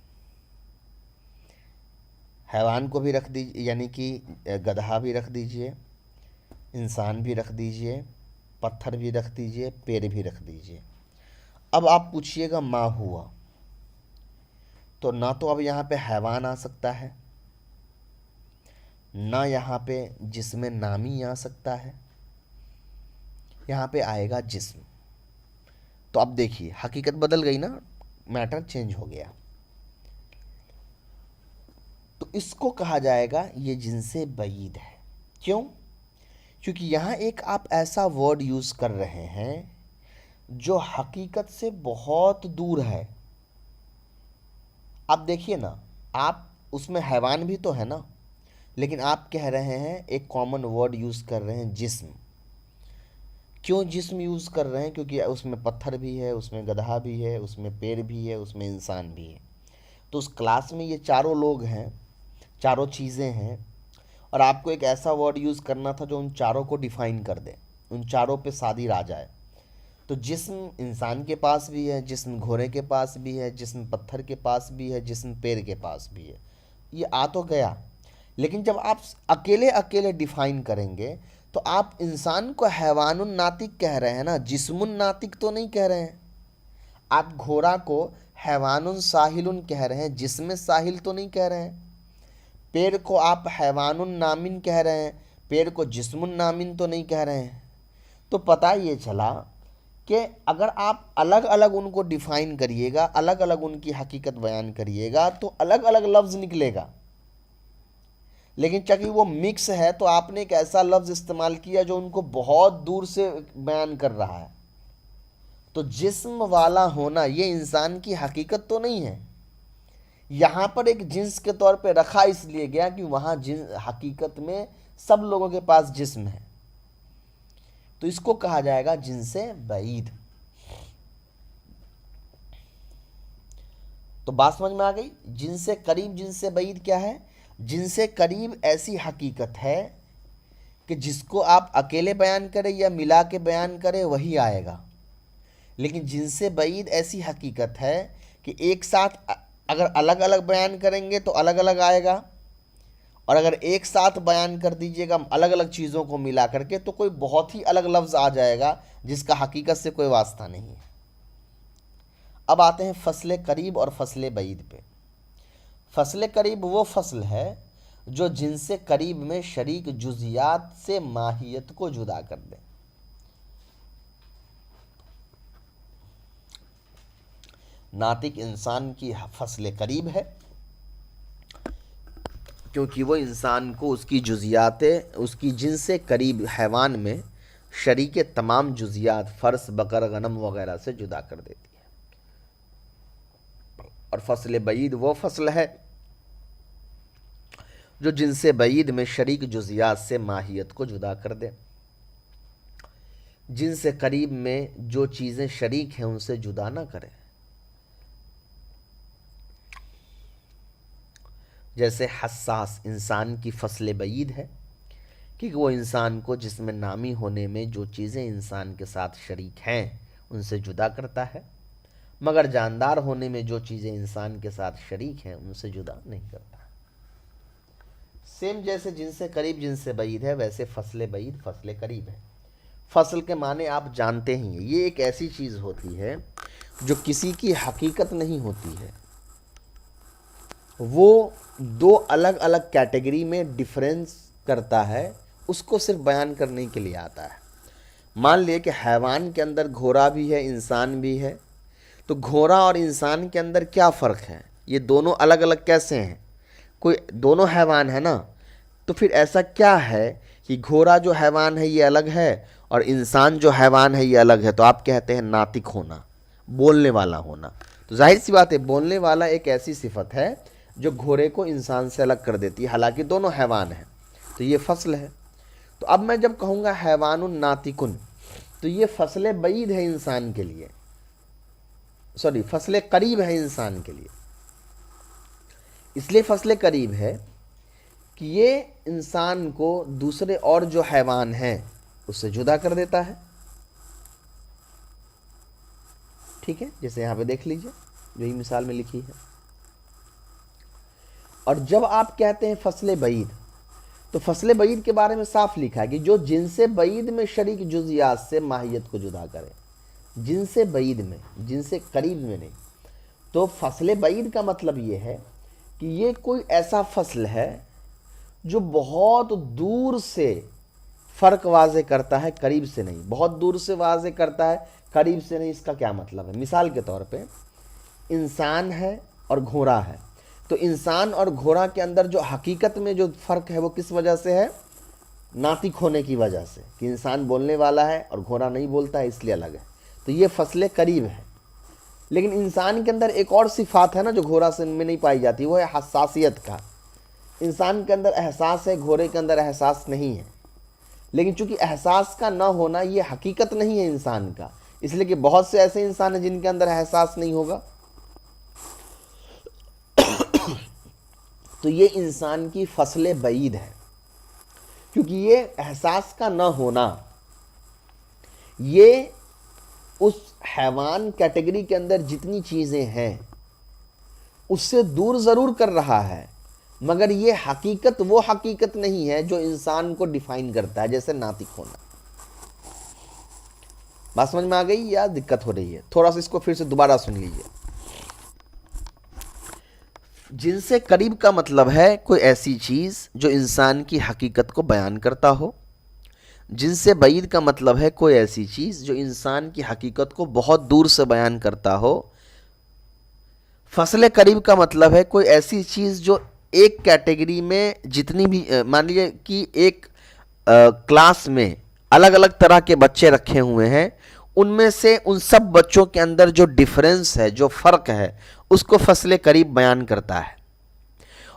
S1: हैवान को भी रख दीजिए, यानी कि गधा भी रख दीजिए, इंसान भी रख दीजिए, पत्थर भी रख दीजिए, पेड़ भी रख दीजिए। अब आप पूछिएगा मा हुआ, तो ना तो अब यहाँ पे हैवान आ सकता है, ना यहाँ पे जिस्म नामी आ सकता है, यहाँ पे आएगा जिस्म। तो अब देखिए हकीकत बदल गई ना, मैटर चेंज हो गया। तो इसको कहा जाएगा ये जिनसे बईद है। क्यों? क्योंकि यहाँ एक आप ऐसा वर्ड यूज़ कर रहे हैं जो हकीकत से बहुत दूर है। आप देखिए ना, आप उसमें हैवान भी तो है ना, लेकिन आप कह रहे हैं एक कॉमन वर्ड यूज़ कर रहे हैं जिस्म। क्यों जिस्म यूज़ कर रहे हैं? क्योंकि उसमें पत्थर भी है, उसमें गधा भी है, उसमें पेड़ भी है, उसमें इंसान भी है। तो उस क्लास में ये चारों लोग हैं, चारों चीज़ें हैं, और आपको एक ऐसा वर्ड यूज़ करना था जो उन चारों को डिफ़ाइन कर दे, उन चारों पे सादिर आ जाए। तो जिस्म इंसान के पास भी है, जिस्म घोड़े के पास भी है, जिस्म पत्थर के पास भी है, जिस्म पेड़ के पास भी है। ये आ तो गया, लेकिन जब आप अकेले अकेले डिफ़ाइन करेंगे तो आप इंसान को हैवानुन नातिक कह रहे हैं ना, जिस्मुन नातिक तो नहीं कह रहे हैं। आप घोड़ा को हैवानुन साहिलुन कह रहे हैं, जिस्म साहिल तो नहीं कह रहे हैं। पेड़ को आप हैवानुन नामिन कह रहे हैं, पेड़ को जिस्मुन नामिन तो नहीं कह रहे हैं। तो पता ये चला कि अगर आप अलग अलग उनको डिफ़ाइन करिएगा, अलग अलग उनकी हकीकत बयान करिएगा, तो अलग अलग लफ्ज़ निकलेगा। लेकिन चूंकि वो मिक्स है, तो आपने एक ऐसा लफ्ज़ इस्तेमाल किया जो उनको बहुत दूर से बयान कर रहा है। तो जिस्म वाला होना ये इंसान की हकीकत तो नहीं है, यहाँ पर एक जिन्स के तौर पे रखा इसलिए गया कि वहाँ हकीकत में सब लोगों के पास जिस्म है। तो इसको कहा जाएगा जिनसे बईद। तो बात समझ में आ गई? जिनसे करीब, जिनसे बईद क्या है? जिनसे करीब ऐसी हकीकत है कि जिसको आप अकेले बयान करें या मिला के बयान करें वही आएगा। लेकिन जिनसे बईद ऐसी हकीकत है कि एक साथ अगर अलग अलग बयान करेंगे तो अलग अलग आएगा, और अगर एक साथ बयान कर दीजिएगा अलग अलग चीज़ों को मिला करके तो कोई बहुत ही अलग लफ्ज़ आ जाएगा जिसका हकीकत से कोई वास्ता नहीं है। अब आते हैं फसले करीब और फसले बईद पे। फसले करीब वो फसल है जो जिनसे करीब में शरीक जुजियात से माहियत को जुदा कर दे। नातिक इंसान की फसले करीब है क्योंकि वो इंसान को उसकी जुजियातें उसकी जिनसे करीब हैवान में शरीक तमाम जुजियात फर्स बकर गनम वगैरह से जुदा कर देती है। और फसल बईद वो फसल है जो जिनसे बईद में शरीक जुजियात से माहियत को जुदा कर दे। जिनसे करीब में जो चीज़ें शरीक हैं उनसे जुदा ना करें। जैसे हसास इंसान की फसले बईद है कि वो इंसान को जिसमें नामी होने में जो चीज़ें इंसान के साथ शरीक हैं उनसे जुदा करता है, मगर जानदार होने में जो चीज़ें इंसान के साथ शरीक हैं उनसे जुदा नहीं करता। सेम जैसे जिनसे करीब जिनसे बईद है वैसे फसले बईद फसले करीब है। फसल के माने आप जानते ही हैं, ये एक ऐसी चीज़ होती है जो किसी की हकीकत नहीं होती है, वो दो अलग अलग कैटेगरी में डिफरेंस करता है, उसको सिर्फ बयान करने के लिए आता है। मान लिए कि हैवान के अंदर घोड़ा भी है इंसान भी है, तो घोड़ा और इंसान के अंदर क्या फ़र्क है, ये दोनों अलग अलग कैसे हैं? कोई दोनों हैवान है ना, तो फिर ऐसा क्या है कि घोड़ा जो हैवान है ये अलग है और इंसान जो हैवान है ये अलग है? तो आप कहते हैं नातिक होना, बोलने वाला होना। तो जाहिर सी बात है बोलने वाला एक ऐसी सिफत है जो घोड़े को इंसान से अलग कर देती है, हालांकि दोनों हैवान हैं। तो ये फसल है। तो अब मैं जब कहूँगा हैवानुन नातिकुन तो ये फसले बईद है इंसान के लिए, सॉरी फसले करीब है इंसान के लिए। इसलिए फसले करीब है कि ये इंसान को दूसरे और जो हैवान हैं उससे जुदा कर देता है। ठीक है, जैसे यहाँ पे देख लीजिए जो ही मिसाल में लिखी है। और जब आप कहते हैं फसले बईद तो फसले बईद के बारे में साफ लिखा है कि जो जिनसे बईद में शरीक जुजियात से माहियत को जुदा करे। जिनसे बईद में, जिनसे करीब में नहीं। तो फसले बईद का मतलब ये है कि ये कोई ऐसा फसल है जो बहुत दूर से फ़र्क वाजे करता है, करीब से नहीं। बहुत दूर से वाजे करता है, करीब से नहीं। इसका क्या मतलब है? मिसाल के तौर पे इंसान है और घोड़ा है, तो इंसान और घोड़ा के अंदर जो हकीकत में जो फ़र्क है वो किस वजह से है? नातिक होने की वजह से, कि इंसान बोलने वाला है और घोड़ा नहीं बोलता है, इसलिए अलग है। तो ये फसले करीब है। लेकिन इंसान के अंदर एक और सिफात है ना जो घोड़ा से में नहीं पाई जाती, वो है हसासियत का। इंसान के अंदर एहसास है, घोड़े के अंदर एहसास नहीं है। लेकिन चूंकि एहसास का ना होना ये हकीकत नहीं है इंसान का, इसलिए कि बहुत से ऐसे इंसान हैं जिनके अंदर एहसास नहीं होगा। तो ये इंसान की फसले बईद है, क्योंकि ये एहसास का ना होना ये उस हैवान कैटेगरी के अंदर जितनी चीज़ें हैं उससे दूर ज़रूर कर रहा है, मगर ये हकीकत वो हकीकत नहीं है जो इंसान को डिफाइन करता है, जैसे नातिक होना। बात समझ में आ गई या दिक्कत हो रही है? थोड़ा सा इसको फिर से दोबारा सुन लीजिए। जिनसे करीब का मतलब है कोई ऐसी चीज़ जो इंसान की हकीकत को बयान करता हो। जिनसे बईद का मतलब है कोई ऐसी चीज़ जो इंसान की हकीकत को बहुत दूर से बयान करता हो। फसले करीब का मतलब है कोई ऐसी चीज़ जो एक कैटेगरी में जितनी भी मान लीजिए कि एक क्लास में अलग अलग तरह के बच्चे रखे हुए हैं, उनमें से उन सब बच्चों के अंदर जो डिफरेंस है, जो फ़र्क है, उसको फसले करीब बयान करता है।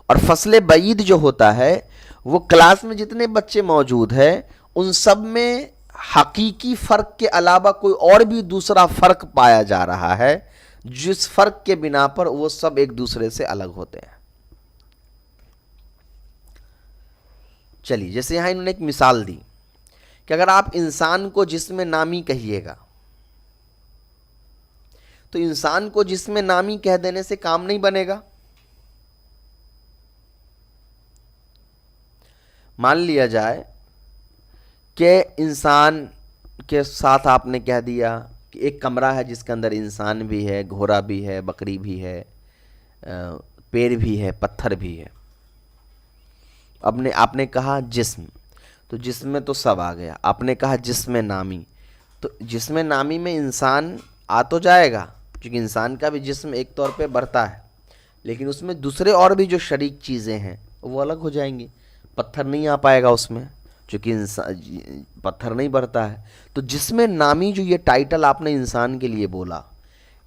S1: और फसले बईद जो होता है वो क्लास में जितने बच्चे मौजूद हैं उन सब में हकीकी फ़र्क के अलावा कोई और भी दूसरा फ़र्क पाया जा रहा है, जिस फ़र्क के बिना पर वो सब एक दूसरे से अलग होते हैं। चलिए, जैसे यहाँ इन्होंने एक मिसाल दी कि अगर आप इंसान को जिस्म नामी कहिएगा तो इंसान को जिस्म नामी कह देने से काम नहीं बनेगा। मान लिया जाए कि इंसान के साथ आपने कह दिया कि एक कमरा है जिसके अंदर इंसान भी है, घोड़ा भी है, बकरी भी है, पेड़ भी है, पत्थर भी है। आपने कहा जिस्म, तो जिस्म में तो सब आ गया। आपने कहा जिस्म नामी, तो जिस्म नामी में इंसान आ तो जाएगा, क्योंकि इंसान का भी जिस्म एक तौर पे बढ़ता है, लेकिन उसमें दूसरे और भी जो शरीक चीज़ें हैं वो अलग हो जाएंगी। पत्थर नहीं आ पाएगा उसमें, क्योंकि इंसान पत्थर नहीं बढ़ता है। तो जिसमें नामी जो ये टाइटल आपने इंसान के लिए बोला,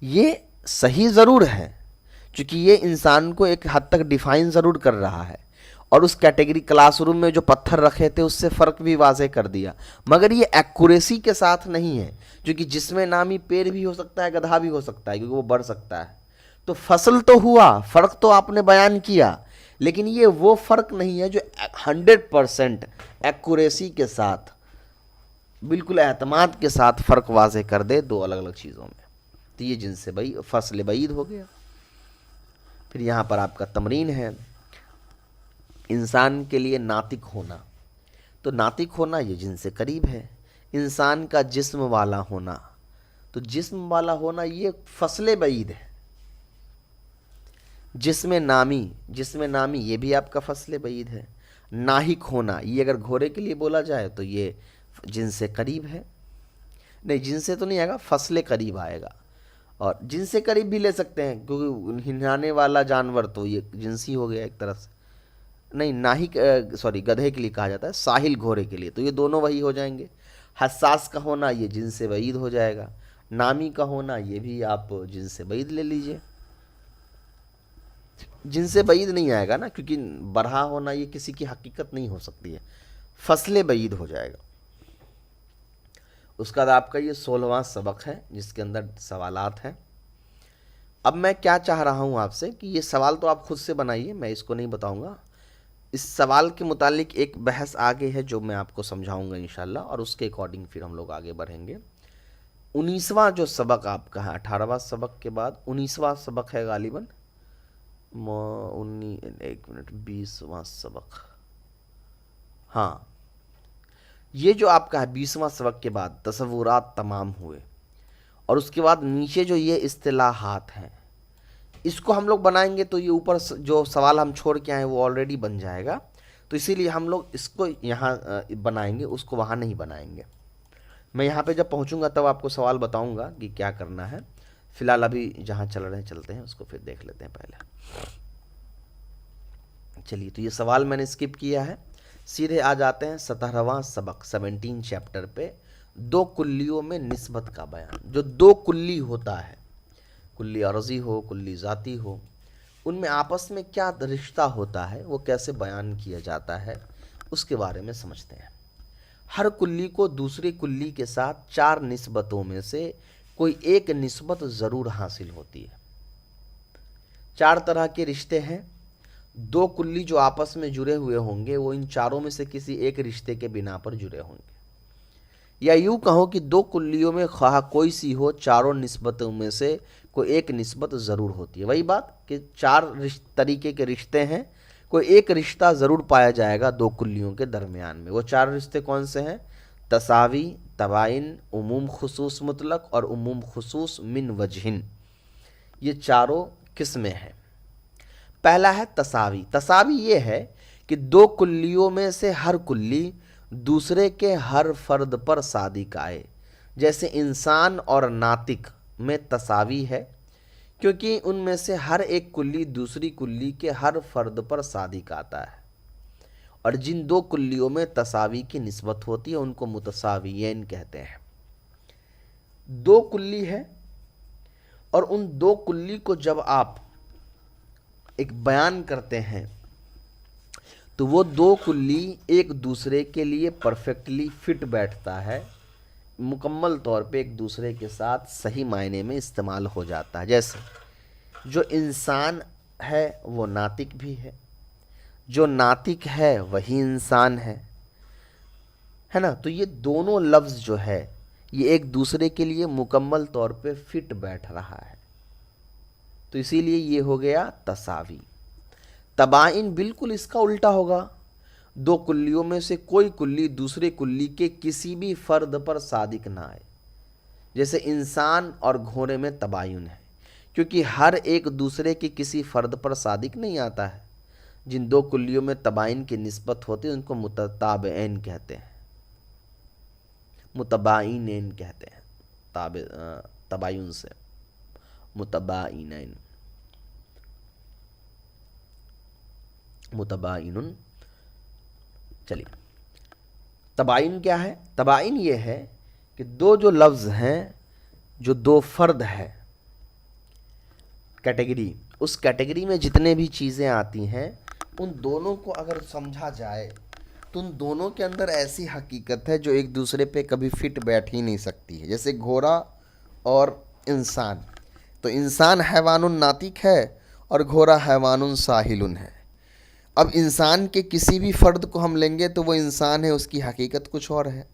S1: ये सही ज़रूर है, क्योंकि ये इंसान को एक हद तक डिफाइन ज़रूर कर रहा है, और उस कैटेगरी क्लासरूम में जो पत्थर रखे थे उससे फ़र्क भी वाज़े कर दिया। मगर ये एक्यूरेसी के साथ नहीं है, क्योंकि जिसमें नामी पेड़ भी हो सकता है, गधा भी हो सकता है, क्योंकि वो बढ़ सकता है। तो फसल तो हुआ, फ़र्क तो आपने बयान किया, लेकिन ये वो फ़र्क नहीं है जो 100% एक्यूरेसी के साथ, बिल्कुल एतमाद के साथ फ़र्क वाज़े कर दे दो अलग अलग चीज़ों में। तो ये जिनसे बई फसल बईद हो गया। फिर यहाँ पर आपका तमरीन है, इंसान के लिए नातिक होना। तो नातिक होना ये जिनसे करीब है। इंसान का जिस्म वाला होना, तो जिस्म वाला होना ये फसल बईद है। जिस्म नामी ये भी आपका फसल बईद है। नाहिक होना, ये अगर घोड़े के लिए बोला जाए तो ये जिनसे करीब है। नहीं, जिनसे तो नहीं आएगा, फसल करीब आएगा। और जिनसे करीब भी ले सकते हैं, क्योंकि हिंडाने वाला जानवर तो ये जिनसी हो गया एक तरह से। नहीं, नाहिक सॉरी, गधे के लिए कहा जाता है, साहिल घोड़े के लिए, तो ये दोनों वही हो जाएंगे। हसास का होना ये जिनसे वईद हो जाएगा। नामी का होना ये भी आप जिनसे वईद ले लीजिए। जिनसे बईद नहीं आएगा ना, क्योंकि बरहा होना ये किसी की हकीकत नहीं हो सकती है, फसले बईद हो जाएगा। उसका बाद आपका ये 16वां सबक है जिसके अंदर सवालात हैं। अब मैं क्या चाह रहा हूँ आपसे कि ये सवाल तो आप खुद से बनाइए, मैं इसको नहीं बताऊँगा। इस सवाल के मुतालिक एक बहस आगे है जो मैं आपको समझाऊंगा इंशाल्लाह, और उसके अकॉर्डिंग फिर हम लोग आगे बढ़ेंगे। 19वां जो सबक आपका है, 18वां सबक के बाद 19वां सबक है गालिबन। 20वां सबक, हाँ, ये जो आपका है 20वां सबक के बाद तसव्वुरात तमाम हुए, और उसके बाद नीचे जो ये इस्तिलाहात हैं इसको हम लोग बनाएंगे, तो ये ऊपर जो सवाल हम छोड़ के आए वो ऑलरेडी बन जाएगा। तो इसीलिए हम लोग इसको यहाँ बनाएंगे, उसको वहाँ नहीं बनाएंगे। मैं यहाँ पे जब पहुँचूँगा तब आपको सवाल बताऊँगा कि क्या करना है। फ़िलहाल अभी जहाँ चल रहे हैं चलते हैं, उसको फिर देख लेते हैं पहले। चलिए, तो ये सवाल मैंने स्किप किया है, सीधे आ जाते हैं 17वां सबक 17 चैप्टर पे। दो कुल्लियों में निस्बत का बयान। जो दो कुल्ली होता है, कुल्ली अर्जी हो, कुल्ली ज़ाती हो, उनमें आपस में क्या रिश्ता होता है, वो कैसे बयान किया जाता है, उसके बारे में समझते हैं। हर कुल्ली को दूसरी कुल्ली के साथ 4 निस्बतों में से कोई एक निस्बत ज़रूर हासिल होती है। 4 तरह के रिश्ते हैं। दो कुल्ली जो आपस में जुड़े हुए होंगे वो इन चारों में से किसी एक रिश्ते के बिना पर जुड़े होंगे, या यूँ कहो कि दो कुल्लियों में ख्वाह कोई सी हो, चारों निस्बतों में से कोई एक निस्बत ज़रूर होती है। वही बात कि 4 तरीके के रिश्ते हैं, कोई एक रिश्ता ज़रूर पाया जाएगा दो कुल्लियों के दरमियान में। वो 4 रिश्ते कौन से हैं? तसावी, तबाइन, उमूम खुसूस मुतलक और उमूम खुसूस मिन वजहिन। ये चारों किस्में हैं। पहला है तसावी। तसावी ये है कि दो कुल्लियों में से हर कुल्ली दूसरे के हर फर्द पर सादिक आए। जैसे इंसान और नातिक में तसावी है, क्योंकि उनमें से हर एक कुल्ली दूसरी कुल्ली के हर फर्द पर सादिक आता है। और जिन दो कुल्लियों में तसावी की निस्बत होती है उनको मुतसावियैन कहते हैं। दो कुल्ली है, और उन दो कुल्ली को जब आप एक बयान करते हैं तो वो दो कुल्ली एक दूसरे के लिए परफेक्टली फिट बैठता है, मुकम्मल तौर पे एक दूसरे के साथ सही मायने में इस्तेमाल हो जाता है। जैसे जो इंसान है वो नातिक भी है, जो नातिक है वही इंसान है ना। तो ये दोनों लफ्ज़ जो है ये एक दूसरे के लिए मुकम्मल तौर पे फिट बैठ रहा है, तो इसीलिए ये हो गया तसावी। तबाइन बिल्कुल इसका उल्टा होगा। दो कुल्लियों में से कोई कुल्ली दूसरे कुल्ली के किसी भी फर्द पर सादिक ना आए। जैसे इंसान और घोड़े में तबायुन है, क्योंकि हर एक दूसरे के किसी फर्द पर सादिक नहीं आता है। जिन दो कुल्लियों में तबाइन की निस्बत होती है उनको मुतताबिईन कहते हैं, मुतबाइनैन कहते हैं। तबायुन से मुतबाइनैन, मुतबाइनुन। चलिए, तबाइन क्या है? तबाइन ये है कि दो जो लफ्ज़ हैं, जो दो फर्द है कैटेगरी, उस कैटेगरी में जितने भी चीज़ें आती हैं उन दोनों को अगर समझा जाए तो उन दोनों के अंदर ऐसी हकीकत है जो एक दूसरे पे कभी फिट बैठ ही नहीं सकती है। जैसे घोड़ा और इंसान, तो इंसान हैवानुन नातिक है और घोड़ा हैवानुन साहिलुन है। अब इंसान के किसी भी फ़र्द को हम लेंगे तो वो इंसान है, उसकी हकीकत कुछ और है।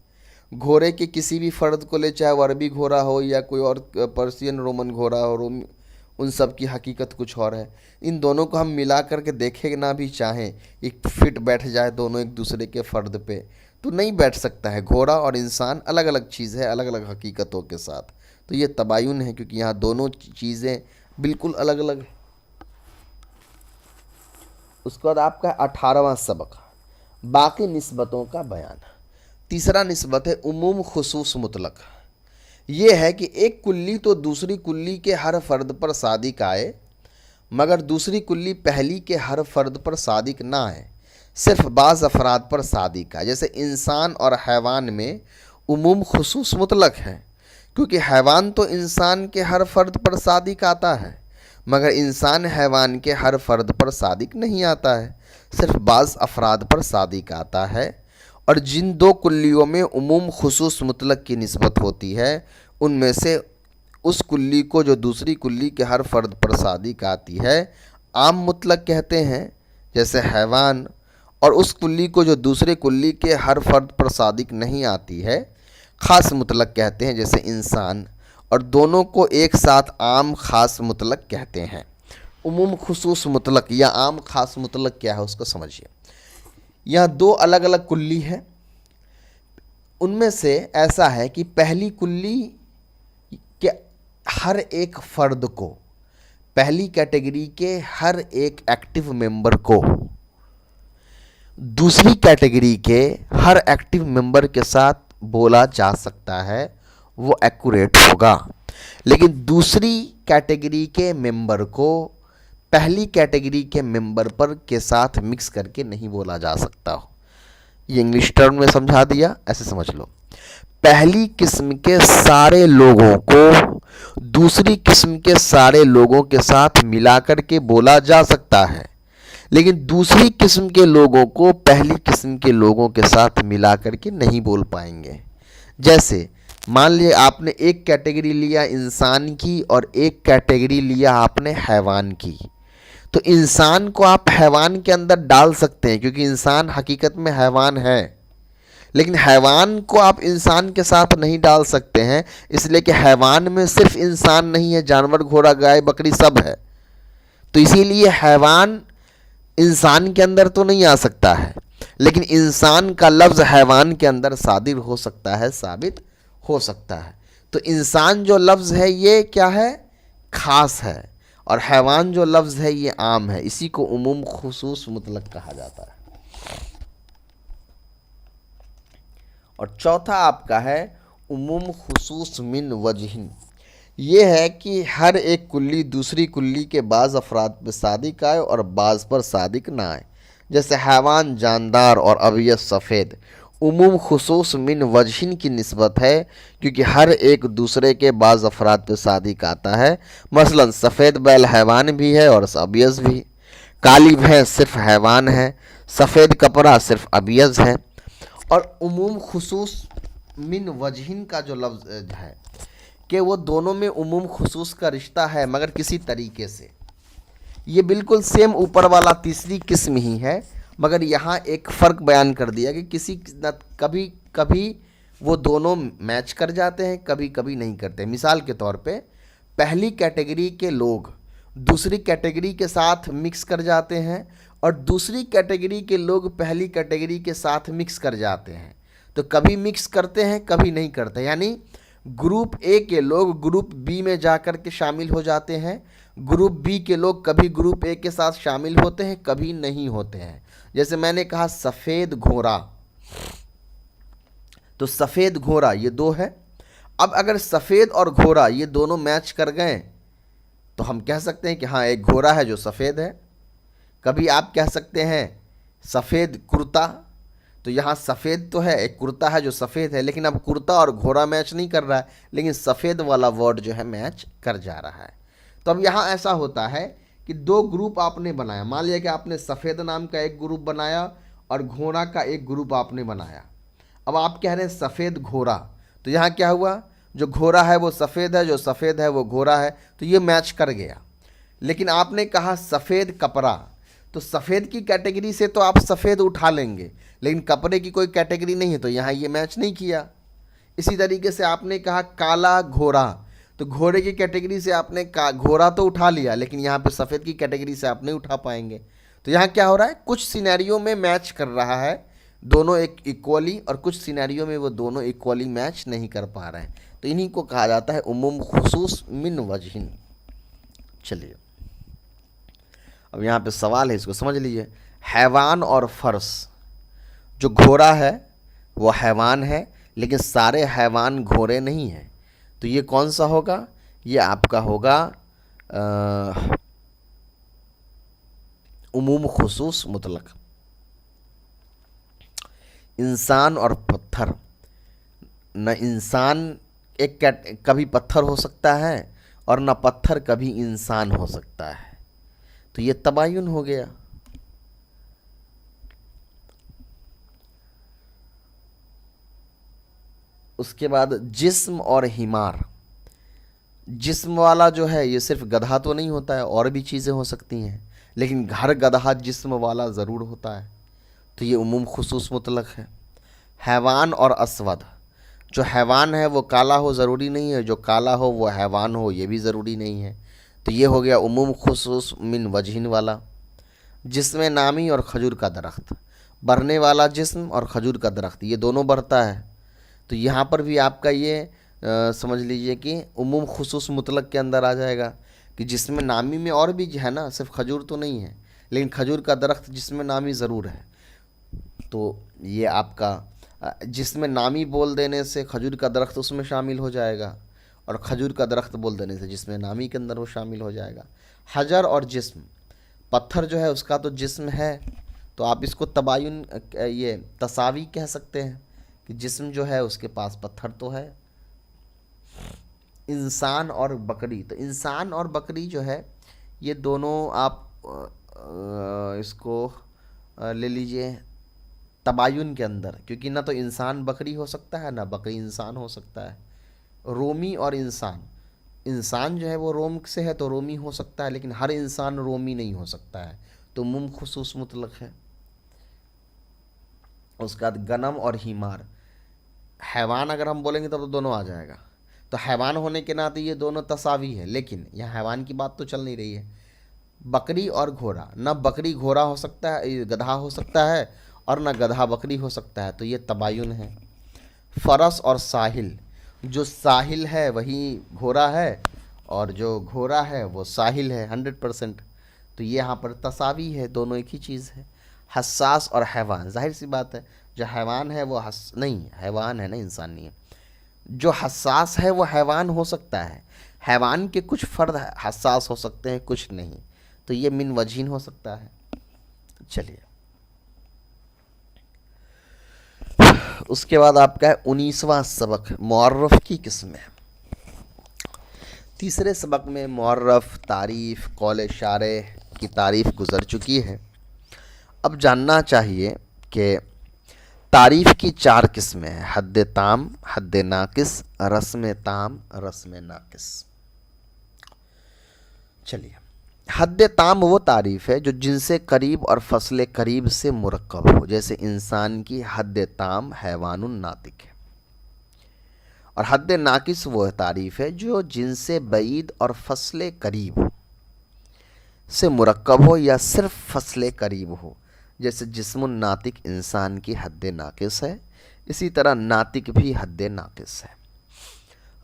S1: घोड़े के किसी भी फ़र्द को ले, चाहे वो अरबी घोड़ा हो या कोई और पर्शियन रोमन घोड़ा हो, उन सब की हकीकत कुछ और है। इन दोनों को हम मिला करके देखें ना भी चाहें, एक फिट बैठ जाए दोनों एक दूसरे के फ़र्द पे, तो नहीं बैठ सकता है। घोड़ा और इंसान अलग अलग चीज़ है, अलग अलग हकीकतों के साथ। तो ये तबायुन है, क्योंकि यहाँ दोनों चीज़ें बिल्कुल अलग अलग है। उसके बाद आपका 18वां सबक, बाकी निस्बतों का बयान। तीसरा निस्बत है उमूम खुसूस मुतलक। ये है कि एक कुल्ली तो दूसरी कुल्ली के हर फ़र्द पर सादिक आए, मगर दूसरी कुल्ली पहली के हर फ़र्द पर सादिक ना आए, सिर्फ बाज़ अफराद पर सादिक आए। जैसे इंसान और हैवान में उमूम खुसूस मुतलक है, क्योंकि हैवान तो इंसान के हर फ़र्द पर सादिक आता है, मगर इंसान हैवान के हर फ़र्द पर सादिक नहीं आता है, सिर्फ बाज़ अफराद पर सादिक आता है। और जिन दो कुल्लियों में उमूम खुसूस मुतलक की निस्बत होती है, उनमें से उस कुल्ली को जो दूसरी कुल्ली के हर फ़र्द पर सादिक आती है आम मुतलक कहते हैं, जैसे हैवान। और उस कुल्ली को जो दूसरे कुल्ली के हर फ़र्द पर सादिक नहीं आती है ख़ास मुतलक कहते हैं, जैसे इंसान। और दोनों को एक साथ आम ख़ास मुतलक कहते हैं। उमूम खुसूस मुतलक या आम ख़ास मुतलक क्या है उसको समझिए। यहाँ दो अलग अलग कुल्ली है, उनमें से ऐसा है कि पहली कुल्ली के हर एक फ़र्द को, पहली कैटेगरी के हर एक एक्टिव मेंबर को दूसरी कैटेगरी के हर एक्टिव मेंबर के साथ बोला जा सकता है, वो एक्यूरेट होगा। लेकिन दूसरी कैटेगरी के मेंबर को पहली कैटेगरी के मेंबर पर के साथ मिक्स करके नहीं बोला जा सकता हो। ये इंग्लिश टर्म में समझा दिया, ऐसे समझ लो। पहली किस्म के सारे लोगों को दूसरी किस्म के सारे लोगों के साथ मिलाकर के बोला जा सकता है, लेकिन दूसरी किस्म के लोगों को पहली किस्म के लोगों के साथ मिलाकर के नहीं बोल पाएंगे। जैसे मान लिया आपने एक कैटेगरी लिया इंसान की और एक कैटेगरी लिया आपने हैवान की, तो इंसान को आप हैवान के अंदर डाल सकते हैं, क्योंकि इंसान हकीकत में हैवान है। लेकिन हैवान को आप इंसान के साथ नहीं डाल सकते हैं, इसलिए कि हैवान में सिर्फ इंसान नहीं है, जानवर, घोड़ा, गाय, बकरी सब है। तो इसीलिए हैवान इंसान के अंदर तो नहीं आ सकता है, लेकिन इंसान का लफ्ज़ हैवान के अंदर सादिर हो सकता है, साबित हो सकता है। तो इंसान जो लफ्ज़ है ये क्या है? खास है। और हैवान जो लफ्ज़ है ये आम है। इसी को उमूम खुसूस मुतलक कहा जाता है। और चौथा आपका है उमूम खुसूस मिन वजहिन। ये है कि हर एक कुल्ली दूसरी कुल्ली के बाज़ अफराद पर सादिक आए और बाज़ पर सादिक ना आए। जैसे हैवान जानदार और अबियत सफ़ेद उमूम खुसूस मिन वजहिन की निस्बत है, क्योंकि हर एक दूसरे के बाज़ अफराद पर सादिक आता है। मसलन सफ़ेद बैल हैवान भी है और अबियज़ भी। काली भैंस सिर्फ हैवान है, सफ़ेद कपड़ा सिर्फ अबियज़ है। और उमूम खुसूस मिन वजहिन का जो लफ्ज़ है कि वो दोनों में उमूम खुसूस का रिश्ता है, मगर किसी तरीके से। ये बिल्कुल सेम ऊपर वाला तीसरी किस्म ही है, मगर यहाँ एक फ़र्क बयान कर दिया कि कभी कभी वो दोनों मैच कर जाते हैं, कभी कभी नहीं करते। मिसाल के तौर पे पहली कैटेगरी के लोग दूसरी कैटेगरी के साथ मिक्स कर जाते हैं और दूसरी कैटेगरी के लोग पहली कैटेगरी के साथ मिक्स कर जाते हैं। तो कभी मिक्स करते हैं, कभी नहीं करते, यानी ग्रुप ए के लोग ग्रुप बी में जाकर के शामिल हो जाते हैं, ग्रुप बी के लोग कभी ग्रुप ए के साथ शामिल होते हैं, कभी नहीं होते हैं। जैसे मैंने कहा सफ़ेद घोड़ा, तो सफ़ेद घोड़ा ये दो है। अब अगर सफ़ेद और घोड़ा ये दोनों मैच कर गए तो हम कह सकते हैं कि हाँ एक घोड़ा है जो सफ़ेद है। कभी आप कह सकते हैं सफ़ेद कुर्ता, तो यहाँ सफ़ेद तो है, एक कुर्ता है जो सफ़ेद है, लेकिन अब कुर्ता और घोड़ा मैच नहीं कर रहा है, लेकिन सफ़ेद वाला वर्ड जो है मैच कर जा रहा है। तो अब यहाँ ऐसा होता है कि दो ग्रुप आपने बनाया, मान लिया कि आपने सफ़ेद नाम का एक ग्रुप बनाया और घोड़ा का एक ग्रुप आपने बनाया। अब आप कह रहे हैं सफ़ेद घोड़ा, तो यहाँ क्या हुआ, जो घोड़ा है वो सफ़ेद है, जो सफ़ेद है वो घोड़ा है, तो ये मैच कर गया। लेकिन आपने कहा सफ़ेद कपड़ा, तो सफ़ेद की कैटेगरी से तो आप सफ़ेद उठा लेंगे, लेकिन कपड़े की कोई कैटेगरी नहीं है, तो यहाँ ये मैच नहीं किया। इसी तरीके से आपने कहा काला घोड़ा, तो घोड़े की कैटेगरी से आपने घोड़ा तो उठा लिया, लेकिन यहाँ पे सफ़ेद की कैटेगरी से आप नहीं उठा पाएंगे। तो यहाँ क्या हो रहा है, कुछ सिनेरियो में मैच कर रहा है दोनों एक इक्वली, और कुछ सिनेरियो में वो दोनों इक्वली मैच नहीं कर पा रहे हैं। तो इन्हीं को कहा जाता है उमुम खुसूस मिन वजहिन। चलिए अब यहाँ पे सवाल है, इसको समझ लीजिए। हैवान और फर्स, जो घोड़ा है वो हैवान है, लेकिन सारे हैवान घोड़े नहीं हैं, तो ये कौन सा होगा, ये आपका होगा उमूम खुसूस मुतलक। इंसान और पत्थर, न इंसान एक कभी पत्थर हो सकता है और न पत्थर कभी इंसान हो सकता है, तो ये तबायुन हो गया। उसके बाद जिस्म और हिमार, जिस्म वाला जो है ये सिर्फ गधा तो नहीं होता है, और भी चीज़ें हो सकती हैं, लेकिन घर गधा जिस्म वाला ज़रूर होता है, तो ये उमूम खुसूस मुतलक है। हैवान और असवद, जो हैवान है वो काला हो ज़रूरी नहीं है, जो काला हो वो हैवान हो ये भी ज़रूरी नहीं है, तो ये हो गया उमूम खुसूस मिन वजहिन वाला। जिस्म नामी और खजूर का दरख्त, बढ़ने वाला जिस्म और खजूर का दरख्त ये दोनों बढ़ता है, तो यहाँ पर भी आपका ये समझ लीजिए कि उमूम खुसूस मुतलक के अंदर आ जाएगा कि जिस्म नामी में और भी है ना, सिर्फ खजूर तो नहीं है, लेकिन खजूर का दरख्त जिस्म नामी ज़रूर है, तो ये आपका जिस्म नामी बोल देने से खजूर का दरख्त उसमें शामिल हो जाएगा, और खजूर का दरख्त बोल देने से जिस्म नामी के अंदर वो शामिल हो जाएगा। हजर और जिस्म, पत्थर जो है उसका तो जिस्म है, तो आप इसको तबायुन ये तसावी कह सकते हैं कि जिस्म जो है उसके पास पत्थर तो है। इंसान और बकरी, तो इंसान और बकरी जो है ये दोनों आप इसको ले लीजिए तबायुन के अंदर, क्योंकि ना तो इंसान बकरी हो सकता है ना बकरी इंसान हो सकता है। रोमी और इंसान, इंसान जो है वो रोम से है तो रोमी हो सकता है, लेकिन हर इंसान रोमी नहीं हो सकता है, तो मुम खुसूस मुतलक है। उसके बाद गनम और हिमार, हैवान अगर हम बोलेंगे तब तो दोनों आ जाएगा, तो हैवान होने के नाते ये दोनों तसावी है, लेकिन यहाँ हैवान की बात तो चल नहीं रही है। बकरी और घोड़ा, न बकरी घोड़ा हो सकता है, गधा हो सकता है, और न गधा बकरी हो सकता है, तो ये तबायुन है। फरस और साहिल, जो साहिल है वही घोड़ा है, और जो घोड़ा है वो साहिल है 100%, तो ये यहाँ पर तसावी है, दोनों एक ही चीज़ है। हसास और हैवान, जाहिर सी बात है जो हैवान है वो नहीं हैवान है ना, इंसान नहीं है। जो हसास है वो हैवान हो सकता है, हैवान के कुछ फ़र्द हसास हो सकते हैं, कुछ नहीं, तो ये मिन वजहीन हो सकता है। चलिए उसके बाद आपका है 19वां सबक, मुअर्रफ की किस्में। तीसरे सबक में मुअर्रफ, तारीफ़, कौल शारे की तारीफ़ गुज़र चुकी है। अब जानना चाहिए कि तारीफ़ की 4 किस्में हैं, हद्द ताम, हद्द नाकिस, रस्म ताम, रस्म नाकिस। चलिए, हद्द ताम वो तारीफ़ है जो जिनसे करीब और फसले करीब से मुरक्कब हो, जैसे इंसान की हद्द ताम हैवानुन नातिक है। और हद्द नाकिस वो तारीफ़ है जो जिनसे बईद और फसले करीब हो, से मुरक्कब हो या सिर्फ फसले करीब हो। जैसे जिस्मुन नातिक इंसान की हद नाकिस है, इसी तरह नातिक भी हद नाकिस है।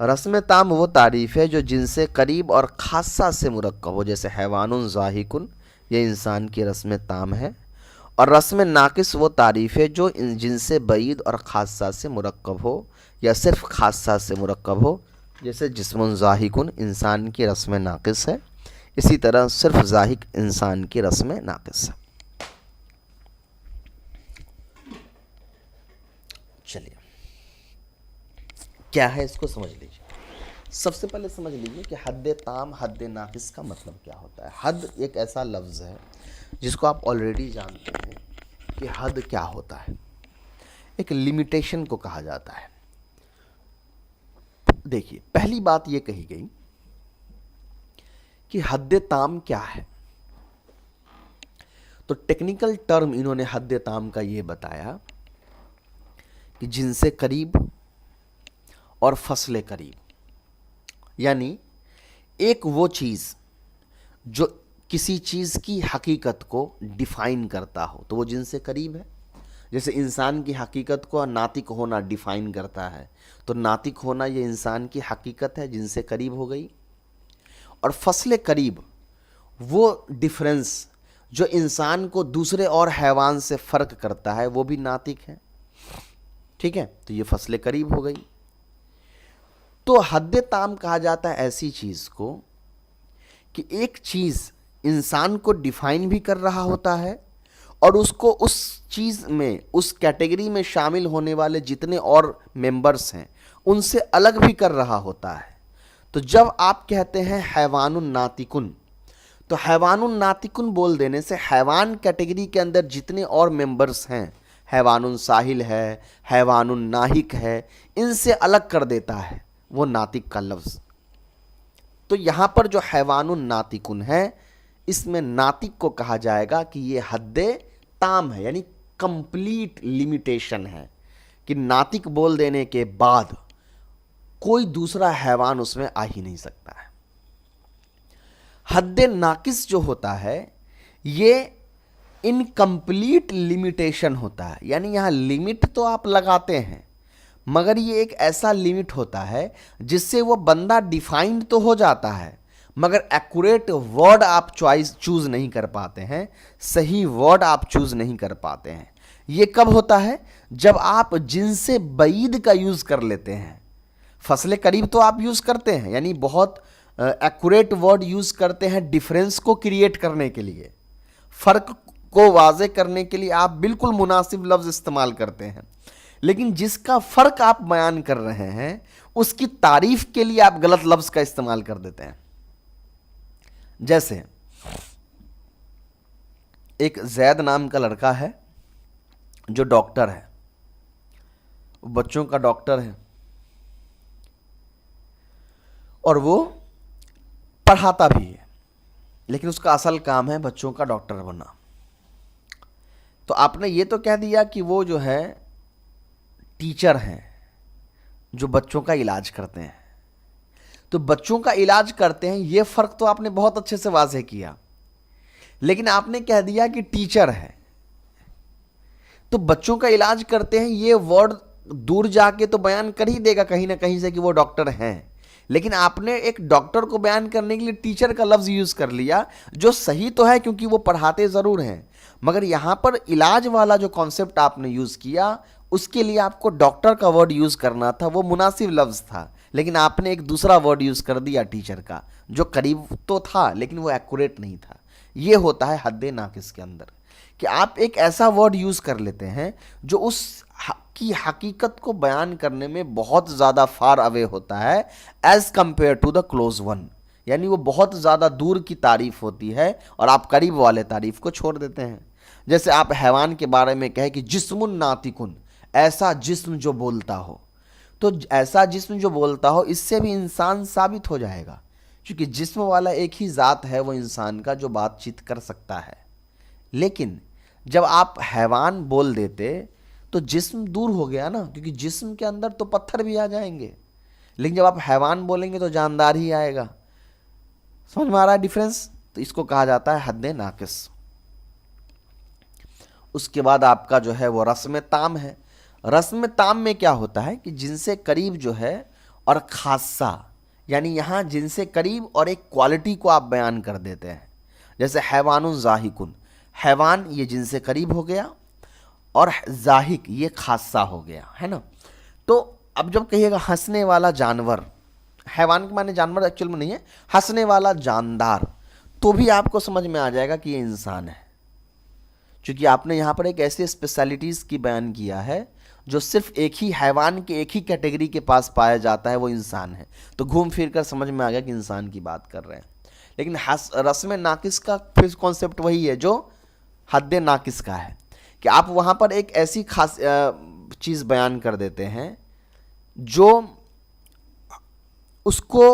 S1: रस्म ताम वो तारीफ़ है जो जिनसे करीब और खासा से मुरक्कब हो। जैसे हैवानुन ज़ाहिकुन, ये इंसान की रस्म ताम है। और रस्म नाकिस वो तारीफ़ है जो जिनसे बईद और खासा से मुरक्कब हो या सिर्फ खासा से मुरक्कब हो। जैसे जिस्मुन ज़ाहिकुन इंसान की रस्म नाकिस है, इसी तरह सिर्फ ज़ाहिक इंसान की रस्म नाकिस है। चलिए क्या है इसको समझ लीजिए। सबसे पहले समझ लीजिए कि हद ताम हद नाकिस का मतलब क्या होता है। हद एक ऐसा लफ्ज़ है जिसको आप ऑलरेडी जानते हैं कि हद क्या होता है। एक लिमिटेशन को कहा जाता है। देखिए पहली बात ये कही गई कि हद ताम क्या है, तो टेक्निकल टर्म इन्होंने हद ताम का ये बताया कि जिनसे करीब और फसले करीब, यानी एक वो चीज़ जो किसी चीज़ की हकीकत को डिफाइन करता हो तो वो जिनसे करीब है। जैसे इंसान की हकीकत को नातिक होना डिफाइन करता है, तो नातिक होना ये इंसान की हकीकत है, जिनसे करीब हो गई। और फसले करीब वो डिफरेंस जो इंसान को दूसरे और हैवान से फ़र्क करता है वो भी नातिक है। ठीक है, तो ये फसले करीब हो गई। तो हद ताम कहा जाता है ऐसी चीज़ को कि एक चीज़ इंसान को डिफाइन भी कर रहा होता है और उसको उस चीज़ में, उस कैटेगरी में शामिल होने वाले जितने और मेंबर्स हैं उनसे अलग भी कर रहा होता है। तो जब आप कहते हैं हैवानुन नातिकुन, तो हैवानुन नातिकुन बोल देने से हैवान कैटेगरी के अंदर जितने और मेंबर्स हैं, हैवानुन साहिल है, हैवानुन नाहिक है, इनसे अलग कर देता है वो नातिक का लफ्ज़। तो यहाँ पर जो हैवानुन नातिकुन है, इसमें नातिक को कहा जाएगा कि ये हद्दे ताम है, यानी कंप्लीट लिमिटेशन है कि नातिक बोल देने के बाद कोई दूसरा हैवान उसमें आ ही नहीं सकता है। हद्दे नाकिस जो होता है ये इनकम्प्लीट लिमिटेशन होता है, यानी यहाँ लिमिट तो आप लगाते हैं मगर ये एक ऐसा लिमिट होता है जिससे वो बंदा डिफाइंड तो हो जाता है मगर एक्यूरेट वर्ड आप चूज़ नहीं कर पाते हैं, सही वर्ड आप चूज़ नहीं कर पाते हैं। ये कब होता है? जब आप जिनसे बईद का यूज़ कर लेते हैं। फसले करीब तो आप यूज़ करते हैं, यानी बहुत एक्यूरेट वर्ड यूज़ करते हैं डिफरेंस को क्रिएट करने के लिए, फ़र्क को वाज़े करने के लिए आप बिल्कुल मुनासिब लफ्ज़ इस्तेमाल करते हैं। लेकिन जिसका फ़र्क आप बयान कर रहे हैं उसकी तारीफ़ के लिए आप गलत लफ्ज़ का इस्तेमाल कर देते हैं। जैसे एक जैद नाम का लड़का है जो डॉक्टर है, बच्चों का डॉक्टर है और वो पढ़ाता भी है, लेकिन उसका असल काम है बच्चों का डॉक्टर बनना। तो आपने ये तो कह दिया कि वो जो है टीचर हैं जो बच्चों का इलाज करते हैं। तो बच्चों का इलाज करते हैं ये फ़र्क तो आपने बहुत अच्छे से वाज़ेह किया, लेकिन आपने कह दिया कि टीचर है। तो बच्चों का इलाज करते हैं ये वर्ड दूर जाके तो बयान कर ही देगा कहीं ना कहीं से कि वो डॉक्टर हैं, लेकिन आपने एक डॉक्टर को बयान करने के लिए टीचर का लफ्ज़ यूज़ कर लिया, जो सही तो है क्योंकि वो पढ़ाते ज़रूर हैं, मगर यहाँ पर इलाज वाला जो कॉन्सेप्ट आपने यूज़ किया उसके लिए आपको डॉक्टर का वर्ड यूज़ करना था, वो मुनासिब लफ्ज़ था, लेकिन आपने एक दूसरा वर्ड यूज़ कर दिया टीचर का, जो करीब तो था लेकिन वो एक्यूरेट नहीं था। ये होता है हद्दे नाकिस के अंदर कि आप एक ऐसा वर्ड यूज़ कर लेते हैं जो उस की हकीकत को बयान करने में बहुत ज़्यादा फार अवे होता है as compare to the close one, यानी वो बहुत ज़्यादा दूर की तारीफ़ होती है और आप करीब वाले तारीफ़ को छोड़ देते हैं। जैसे आप हैवान के बारे में कहें कि जिस्मुन नातिकुन, ऐसा जिस्म जो बोलता हो, तो ऐसा जिस्म जो बोलता हो इससे भी इंसान साबित हो जाएगा, क्योंकि जिस्म वाला एक ही ज़ात है वो इंसान का जो बातचीत कर सकता है। लेकिन जब आप हैवान बोल देते तो जिस्म दूर हो गया ना, क्योंकि जिस्म के अंदर तो पत्थर भी आ जाएंगे, लेकिन जब आप हैवान बोलेंगे तो जानदार ही आएगा। समझ में आ रहा है डिफरेंस? तो इसको कहा जाता है हद नाकिस। उसके बाद आपका जो है वो रस्म ताम है। रस्म ताम में क्या होता है कि जिनसे करीब जो है और खासा, यानी यहाँ जिनसे करीब और एक क्वालिटी को आप बयान कर देते हैं। जैसे हैवानुन ज़ाहिकुन, हैवान ये जिनसे करीब हो गया और ज़ाहिक ये खासा हो गया, है ना। तो अब जब कहिएगा हंसने वाला जानवर, हैवान के माने जानवर एक्चुअल में नहीं है, हंसने वाला जानदार, तो भी आपको समझ में आ जाएगा कि ये इंसान है, क्योंकि आपने यहाँ पर एक ऐसी स्पेशलिटीज़ की बयान किया है जो सिर्फ एक ही हैवान के एक ही कैटेगरी के पास पाया जाता है, वो इंसान है। तो घूम फिर कर समझ में आ गया कि इंसान की बात कर रहे हैं। लेकिन रस्म नाकिस का फिर कॉन्सेप्ट वही है जो हद नाकिस का है, कि आप वहाँ पर एक ऐसी खास चीज़ बयान कर देते हैं जो उसको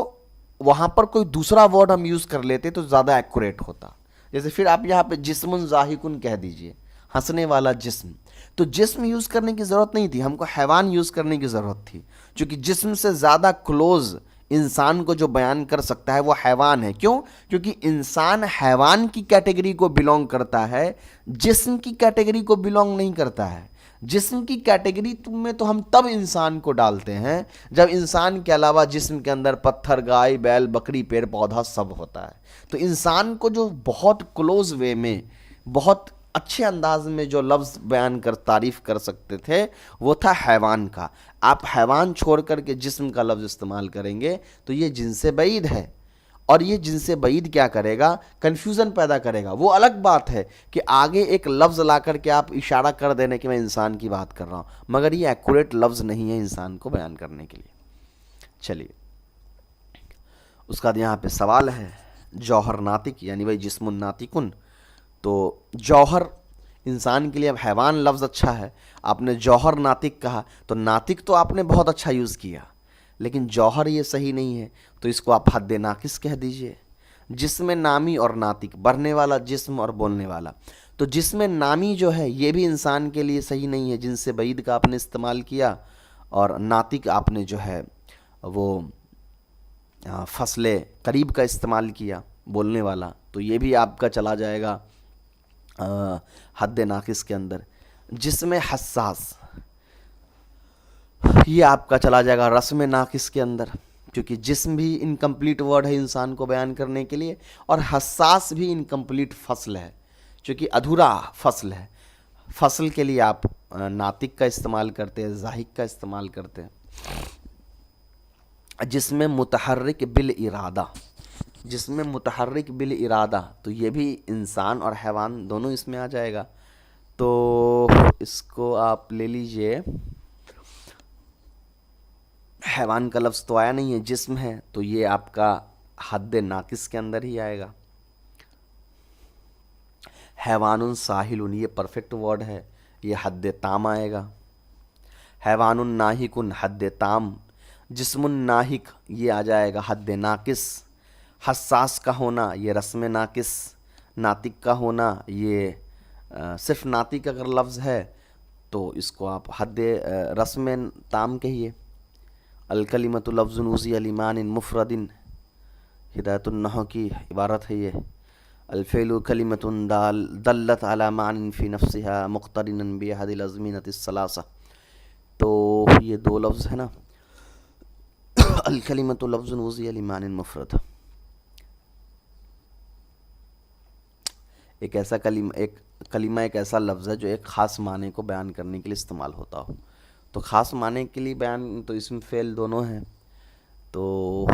S1: वहाँ पर कोई दूसरा वर्ड हम यूज़ कर लेते तो ज़्यादा एक्यूरेट होता। जैसे फिर आप यहाँ पे जिस्मुन ज़ाहिकुन कह दीजिए, हंसने वाला जिस्म, तो जिस्म यूज़ करने की ज़रूरत नहीं थी, हमको हैवान यूज़ करने की ज़रूरत थी, क्योंकि जिस्म से ज़्यादा क्लोज इंसान को जो बयान कर सकता है वो हैवान है। क्यों? क्योंकि इंसान हैवान की कैटेगरी को बिलोंग करता है, जिस्म की कैटेगरी को बिलोंग नहीं करता है। जिस्म की कैटेगरी में तो हम तब इंसान को डालते हैं जब इंसान के अलावा जिस्म के अंदर पत्थर, गाय, बैल, बकरी, पेड़ पौधा सब होता है। तो इंसान को जो बहुत क्लोज वे में, बहुत अच्छे अंदाज में जो लफ्ज़ बयान कर तारीफ़ कर सकते थे वो था हैवान का। आप हैवान छोड़ करके जिस्म का लफ्ज़ इस्तेमाल करेंगे तो ये जिनसे बईद है, और ये जिनसे बईद क्या करेगा, कन्फ्यूज़न पैदा करेगा। वो अलग बात है कि आगे एक लफ्ज़ ला करके आप इशारा कर देने कि मैं इंसान की बात कर रहा हूँ, मगर ये एक्यूरेट लफ्ज़ नहीं है इंसान को बयान करने के लिए। चलिए, उसका बाद यहाँ पे सवाल है जौहर नातिक, यानी भाई जिस्मुन नातिकुन। तो जौहर इंसान के लिए, अब हैवान लफ्ज़ अच्छा है, आपने जौहर नातिक कहा, तो नातिक तो आपने बहुत अच्छा यूज़ किया, लेकिन जौहर ये सही नहीं है, तो इसको आप हद नाकिस कह दीजिए। जिस्म नामी और नातिक, बढ़ने वाला जिस्म और बोलने वाला, तो जिस्म नामी जो है ये भी इंसान के लिए सही नहीं है, जिनसे बईद का आपने इस्तेमाल किया, और नातिक आपने जो है वो फसले करीब का इस्तेमाल किया, बोलने वाला, तो ये भी आपका चला जाएगा हद नाकिस के अंदर। जिस्म हसास, ये आपका चला जाएगा रस्म नाकिस के अंदर, क्योंकि जिस्म भी इनकम्प्लीट वर्ड है इंसान को बयान करने के लिए, और हसास भी इनकम्प्लीट फसल है, क्योंकि अधूरा फसल है। फसल के लिए आप नातिक का इस्तेमाल करते हैं, ज़ाहिक का इस्तेमाल करते हैं। जिसमें मुतहर्रिक बिल इरादा, जिसमें मुतहर्रिक बिल इरादा, तो ये भी इंसान और हैवान दोनों इसमें आ जाएगा। तो इसको आप ले लीजिए, हैवान का लफ्ज़ तो आया नहीं है, जिस्म है, तो ये आपका हद नाकिस के अंदर ही आएगा। हैवानुन साहिलुन, ये परफेक्ट वर्ड है, ये हद ताम आएगा। हैवानुन नाहिकुन, हद ताम। जिस्मुन नाहिक, ये आ जाएगा हद नाकिस। हसास का होना, ये रस्म नाकिस। नातिक का होना, ये सिर्फ नातिक अगर लफ्ज़ है तो इसको आप हद रस्म ताम कहिए। अलकलिमतु लफ्ज़ुन उज़ी अलिमान मुफ़रदिन, हिदायतुन्नह की इबारत है ये। अलफ़ेलु कलिमतुन दल्लत अला मानिन फ़ी नफ़्सिहा मुक़्तरिनन बिअहदिल अज़मीनतिस सलासा, तो ये दो लफ्ज़ है ना। अलकलिमतु लफ्ज़ुन उज़ी अलिमान मुफ़रद, एक ऐसा कलिमा एक ऐसा लफ्ज़ है जो एक ख़ास माने को बयान करने के लिए इस्तेमाल होता हो। तो ख़ास माने के लिए बयान, तो इसमें फ़ेल दोनों हैं, तो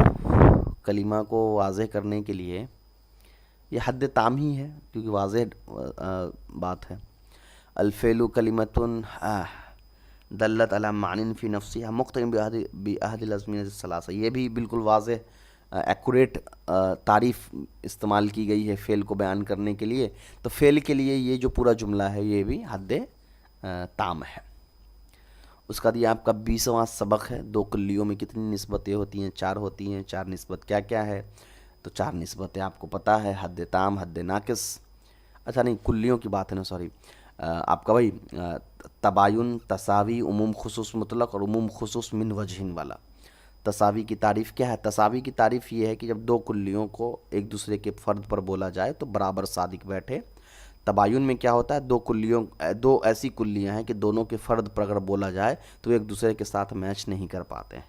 S1: कलिमा को वाज़ेह करने के लिए ये हद ताम ही है, क्योंकि वाज़ेह बात है। अलफ़ेलु कलिमतुन दल्लत अला मानिन फ़ी नफ़्सिहा मुक़्तरिन बिअहदिल अज़मीनतिस सलासा, ये भी बिल्कुल वाज़ेह एक्यूरेट तारीफ़ इस्तेमाल की गई है फ़ेल को बयान करने के लिए। तो फ़ेल के लिए ये जो पूरा जुमला है ये भी हद ताम है। उसका दिया आपका 20वां सबक है। दो कुल्लियों में कितनी निस्बतें होती हैं? 4 होती हैं। 4 निस्बत क्या क्या है? तो 4 निस्बतें आपको पता है, हद ताम, हद नाकिस, अच्छा नहीं कुल्लियों की बात है ना, सॉरी, आपका भाई तबायुन, तसावी, उमूम खुसूस मुतलक और उमूम खुसूस मिन वजहिन वाला। तसावी की तारीफ़ क्या है? तसावी की तारीफ़ ये है कि जब दो कुल्लियों को एक दूसरे के फ़र्द पर बोला जाए तो बराबर सादिक बैठे। तबायुन में क्या होता है, दो ऐसी कुल्लियाँ हैं कि दोनों के फ़र्द पर अगर बोला जाए तो एक दूसरे के साथ मैच नहीं कर पाते हैं।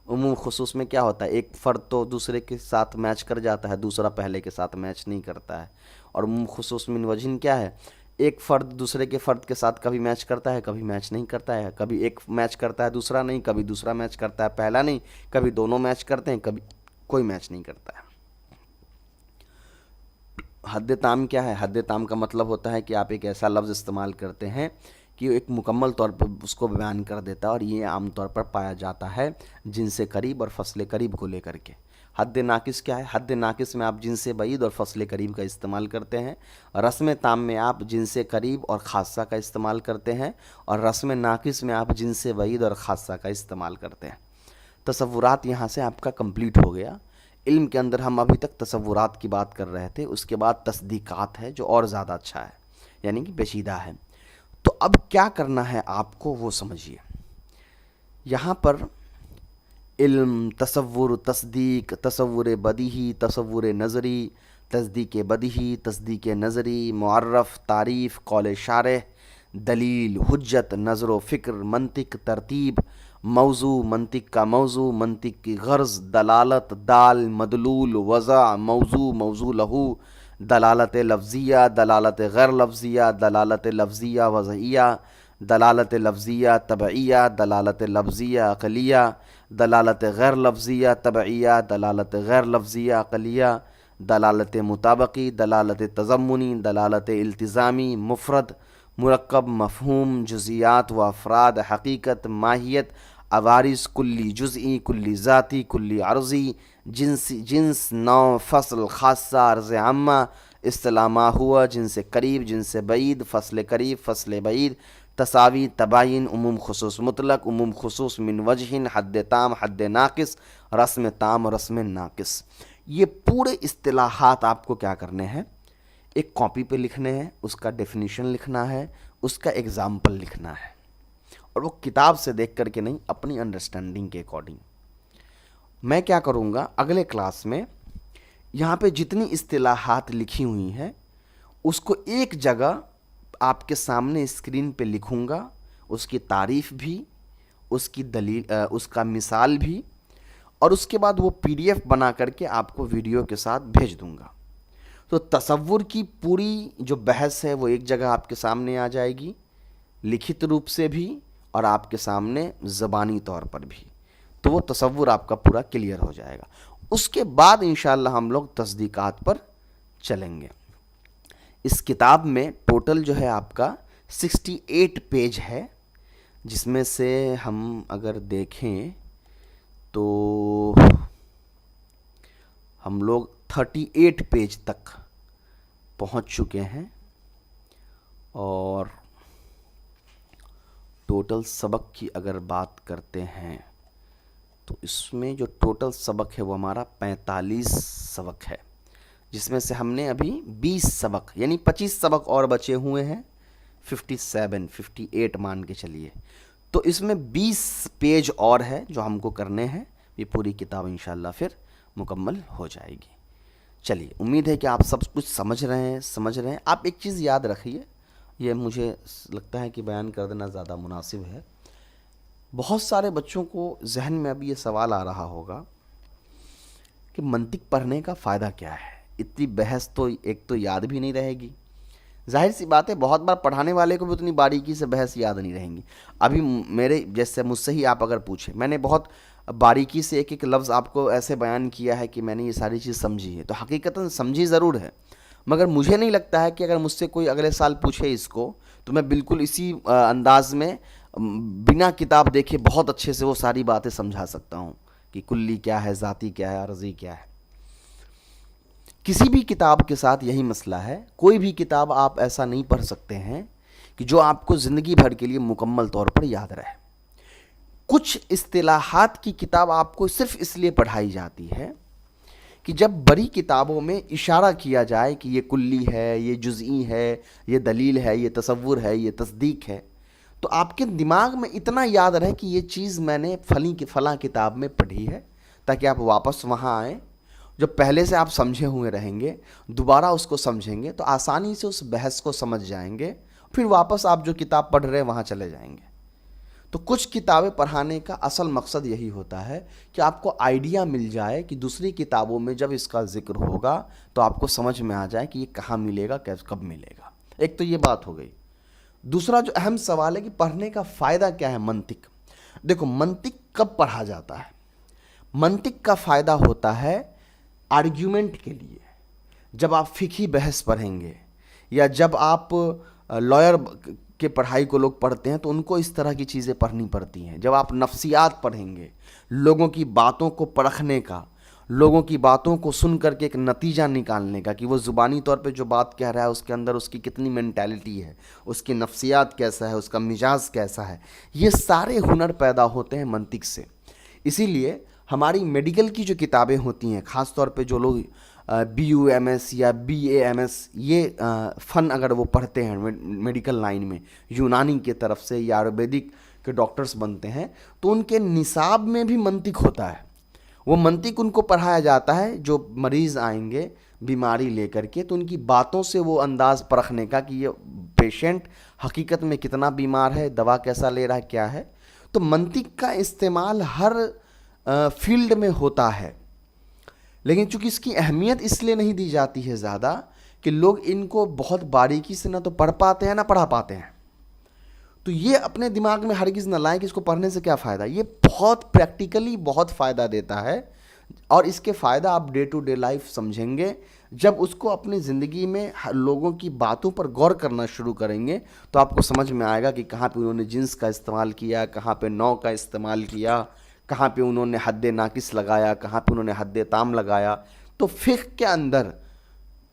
S1: उमूम खुसूस में क्या होता है, एक फ़र्द तो दूसरे के साथ मैच कर जाता है, दूसरा पहले के साथ मैच नहीं करता है। और उमूम खुसूस मिन वजहिन क्या है, एक फ़र्द दूसरे के फ़र्द के साथ कभी मैच करता है, कभी मैच नहीं करता है, कभी एक मैच करता है दूसरा नहीं, कभी दूसरा मैच करता है पहला नहीं, कभी दोनों मैच करते हैं, कभी कोई मैच नहीं करता है। हद ताम क्या है? हद ताम का मतलब होता है कि आप एक ऐसा लफ्ज़ इस्तेमाल करते हैं कि एक मुकम्मल तौर पर उसको बयान कर देता है, और ये आम तौर पर पाया जाता है जिनसे करीब और फसले करीब को लेकर के। हद नाकिस क्या है? हद नाकिस में आप जिनसे बईद और फसले करीब का इस्तेमाल करते हैं। रस्म ताम में आप जिनसे करीब और खासा का इस्तेमाल करते हैं, और रस्म नाकिस में आप जिनसे बईद और खासा का इस्तेमाल करते हैं। तसव्वुरात यहाँ से आपका कंप्लीट हो गया। इल्म के अंदर हम अभी तक तसव्वुरात की बात कर रहे थे, उसके बाद तस्दीकात है जो और ज़्यादा अच्छा है, यानी कि पेचीदा है। तो अब क्या करना है आपको वो समझिए। यहाँ पर इल्म, तसव्वुर, तस्दीक, तसव्वुर बदीही, तसव्वुर नज़री, तस्दीक बदीही, तस्दीक नज़री, मुअर्रफ, तारीफ़, कौल शारह, दलील, हुज्जत, नज़र फ़िक्र, मंतिक, तरतीब, मौजू, मंतिक का मौजू, मंतिक की गर्ज, दलालत, दाल, मदलूल, वज़ा, मौजू, मौजू लहू, दलालत लफ्ज़िया, दलालत गैर लफ्ज़िया, दलालत लफ्ज़िया वज़इया, दलालत लफ्ज़िया तबइया, दलालत लफ्ज़िया अक़लिया, दलालत गैर लफ्ज़िया तबइया, दलालत गैर लफ्ज़िया अक़लिया, दलालत मुताबकी, दलालत तज़म्मुनी, दलालत इल्तिज़ामी, मुफ़रद, मुरक्कब, मफ़हूम, जुज़ियात व अफ़राद, हक़ीक़त, माहियत, अवारिस, कुल्ली जुज़ई, कुल्ली ज़ाती, कुल्ली अर्ज़ी, जिन्स, नौ, फ़स्ल, ख़ासा, अर्ज़ आम्मा, इस्तिलामा हुआ, जिनसे करीब, जिनसे बईद, फ़स्ल करीब, फ़स्ल बईद, तसावी, तबाइन, उमूम खुसूस मुतलक, उमूम खुसूस मिन वजहिन, हद ताम, हद नाकिस, रस्म ताम, रस्म नाकिस। ये पूरे इस्तिलाहात आपको क्या करने हैं, एक कॉपी पे लिखने हैं, उसका डेफिनेशन लिखना है, उसका एग्जाम्पल लिखना है, और वो किताब से देख करके नहीं, अपनी अंडरस्टैंडिंग के अकॉर्डिंग। मैं क्या करूँगा अगले क्लास में, यहाँ पे जितनी इस्तिलाहात लिखी हुई हैं उसको एक जगह आपके सामने स्क्रीन पे लिखूँगा, उसकी तारीफ़ भी, उसकी दलील, उसका मिसाल भी, और उसके बाद वो PDF बना करके आपको वीडियो के साथ भेज दूँगा। तो तसव्वुर की पूरी जो बहस है वो एक जगह आपके सामने आ जाएगी, लिखित रूप से भी और आपके सामने ज़बानी तौर पर भी। तो वो तसव्वुर आपका पूरा क्लियर हो जाएगा। उसके बाद इंशाअल्लाह हम लोग तस्दीकात पर चलेंगे। इस किताब में टोटल जो है आपका 68 पेज है, जिसमें से हम अगर देखें तो हम लोग 38 पेज तक पहुंच चुके हैं, और टोटल सबक की अगर बात करते हैं तो इसमें जो टोटल सबक है वो हमारा 45 सबक है, जिसमें से हमने अभी 20 सबक यानी 25 सबक और बचे हुए हैं, 58 मान के चलिए। तो इसमें 20 पेज और है जो हमको करने हैं, ये पूरी किताब इंशाअल्लाह फिर मुकम्मल हो जाएगी। चलिए, उम्मीद है कि आप सब कुछ समझ रहे हैं। आप एक चीज़ याद रखिए, ये मुझे लगता है कि बयान कर देना ज़्यादा मुनासिब है। बहुत सारे बच्चों को जहन में अभी ये सवाल आ रहा होगा कि मंतिक पढ़ने का फ़ायदा क्या है, इतनी बहस तो एक तो याद भी नहीं रहेगी। जाहिर सी बात है, बहुत बार पढ़ाने वाले को भी उतनी बारीकी से बहस याद नहीं रहेंगी। अभी मेरे जैसे मुझसे ही आप अगर पूछे, मैंने बहुत बारीकी से एक एक लफ्ज़ आपको ऐसे बयान किया है कि मैंने ये सारी चीज़ समझी है, तो हकीकतन समझी ज़रूर है, मगर मुझे नहीं लगता है कि अगर मुझसे कोई अगले साल पूछे इसको, तो मैं बिल्कुल इसी अंदाज में बिना किताब देखे बहुत अच्छे से वो सारी बातें समझा सकता हूँ कि कुल्ली क्या है, ज़ाती क्या है, अर्ज़ी क्या है। किसी भी किताब के साथ यही मसला है, कोई भी किताब आप ऐसा नहीं पढ़ सकते हैं कि जो आपको ज़िंदगी भर के लिए मुकम्मल तौर पर याद रहे। कुछ इस्तिलाहात की किताब आपको सिर्फ इसलिए पढ़ाई जाती है कि जब बड़ी किताबों में इशारा किया जाए कि ये कुल्ली है, ये जुज़ई है, ये दलील है, ये तसव्वुर है, ये तस्दीक है, तो आपके दिमाग में इतना याद रहे कि ये चीज़ मैंने फलां किताब में पढ़ी है ताकि आप वापस वहाँ आएँ। जब पहले से आप समझे हुए रहेंगे, दोबारा उसको समझेंगे तो आसानी से उस बहस को समझ जाएंगे, फिर वापस आप जो किताब पढ़ रहे हैं वहाँ चले जाएंगे। तो कुछ किताबें पढ़ाने का असल मकसद यही होता है कि आपको आइडिया मिल जाए कि दूसरी किताबों में जब इसका जिक्र होगा तो आपको समझ में आ जाए कि ये कहाँ मिलेगा, कैसे, कब मिलेगा। एक तो ये बात हो गई। दूसरा जो अहम सवाल है कि पढ़ने का फ़ायदा क्या है। मंतिक, देखो मंतिक कब पढ़ा जाता है? मंतिक का फ़ायदा होता है आर्ग्यूमेंट के लिए। जब आप फ़िक़ही बहस पढ़ेंगे या जब आप लॉयर के पढ़ाई को लोग पढ़ते हैं तो उनको इस तरह की चीज़ें पढ़नी पड़ती हैं। जब आप नफ्सियात पढ़ेंगे, लोगों की बातों को परखने का, लोगों की बातों को सुन करके एक नतीजा निकालने का कि वो ज़ुबानी तौर पे जो बात कह रहा है उसके अंदर उसकी कितनी मेंटालिटी है, उसकी नफ्सियात कैसा है, उसका मिजाज कैसा है, ये सारे हुनर पैदा होते हैं मंतिक से। इसीलिए हमारी मेडिकल की जो किताबें होती हैं, ख़ास तौर पे जो लोग BUMS या BAMS ये फ़न अगर वो पढ़ते हैं मेडिकल लाइन में, यूनानी के तरफ से या आयुर्वेदिक के डॉक्टर्स बनते हैं, तो उनके निसाब में भी मंतिक होता है। वो मंतिक उनको पढ़ाया जाता है। जो मरीज़ आएंगे बीमारी लेकर के, तो उनकी बातों से वो अंदाज़ परखने का कि ये पेशेंट हकीकत में कितना बीमार है, दवा कैसा ले रहा है, क्या है। तो मंतिक का इस्तेमाल हर फील्ड में होता है, लेकिन चूंकि इसकी अहमियत इसलिए नहीं दी जाती है ज़्यादा कि लोग इनको बहुत बारीकी से ना तो पढ़ पाते हैं ना पढ़ा पाते हैं। तो ये अपने दिमाग में हरगिज़ न लाएं कि इसको पढ़ने से क्या फ़ायदा। ये बहुत प्रैक्टिकली बहुत फ़ायदा देता है, और इसके फ़ायदा आप डे टू डे लाइफ समझेंगे। जब उसको अपनी ज़िंदगी में लोगों की बातों पर गौर करना शुरू करेंगे तो आपको समझ में आएगा कि कहाँ पे उन्होंने जिन्स का इस्तेमाल किया, कहाँ पे नौ का इस्तेमाल किया, कहाँ पे उन्होंने हद नाकिस लगाया, कहाँ पे उन्होंने हद ताम लगाया। तो फ़िक़्ह के अंदर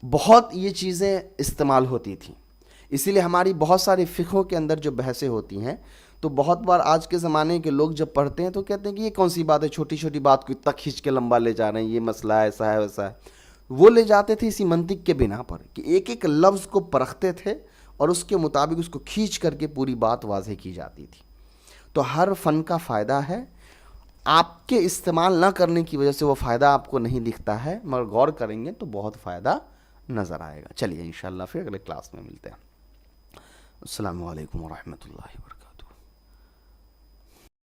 S1: बहुत ये चीज़ें इस्तेमाल होती थी। इसीलिए हमारी बहुत सारी फ़िक़्हों के अंदर जो बहसें होती हैं, तो बहुत बार आज के ज़माने के लोग जब पढ़ते हैं तो कहते हैं कि ये कौन सी बात है, छोटी छोटी बात को इतना खींच के लंबा ले जा रहे हैं, ये मसला है, ऐसा है वैसा है। वो ले जाते थे इसी मंतिक के बिना पर कि एक एक लफ्ज़ को परखते थे और उसके मुताबिक उसको खींच करके पूरी बात वाज़ेह की जाती थी। तो हर फ़न का फ़ायदा है, आपके इस्तेमाल ना करने की वजह से वो फ़ायदा आपको नहीं दिखता है, मगर गौर करेंगे तो बहुत फ़ायदा नज़र आएगा। चलिए इंशाअल्लाह फिर अगले क्लास में मिलते हैं। अस्सलामु अलैकुम व रहमतुल्लाहि व बरकातहू।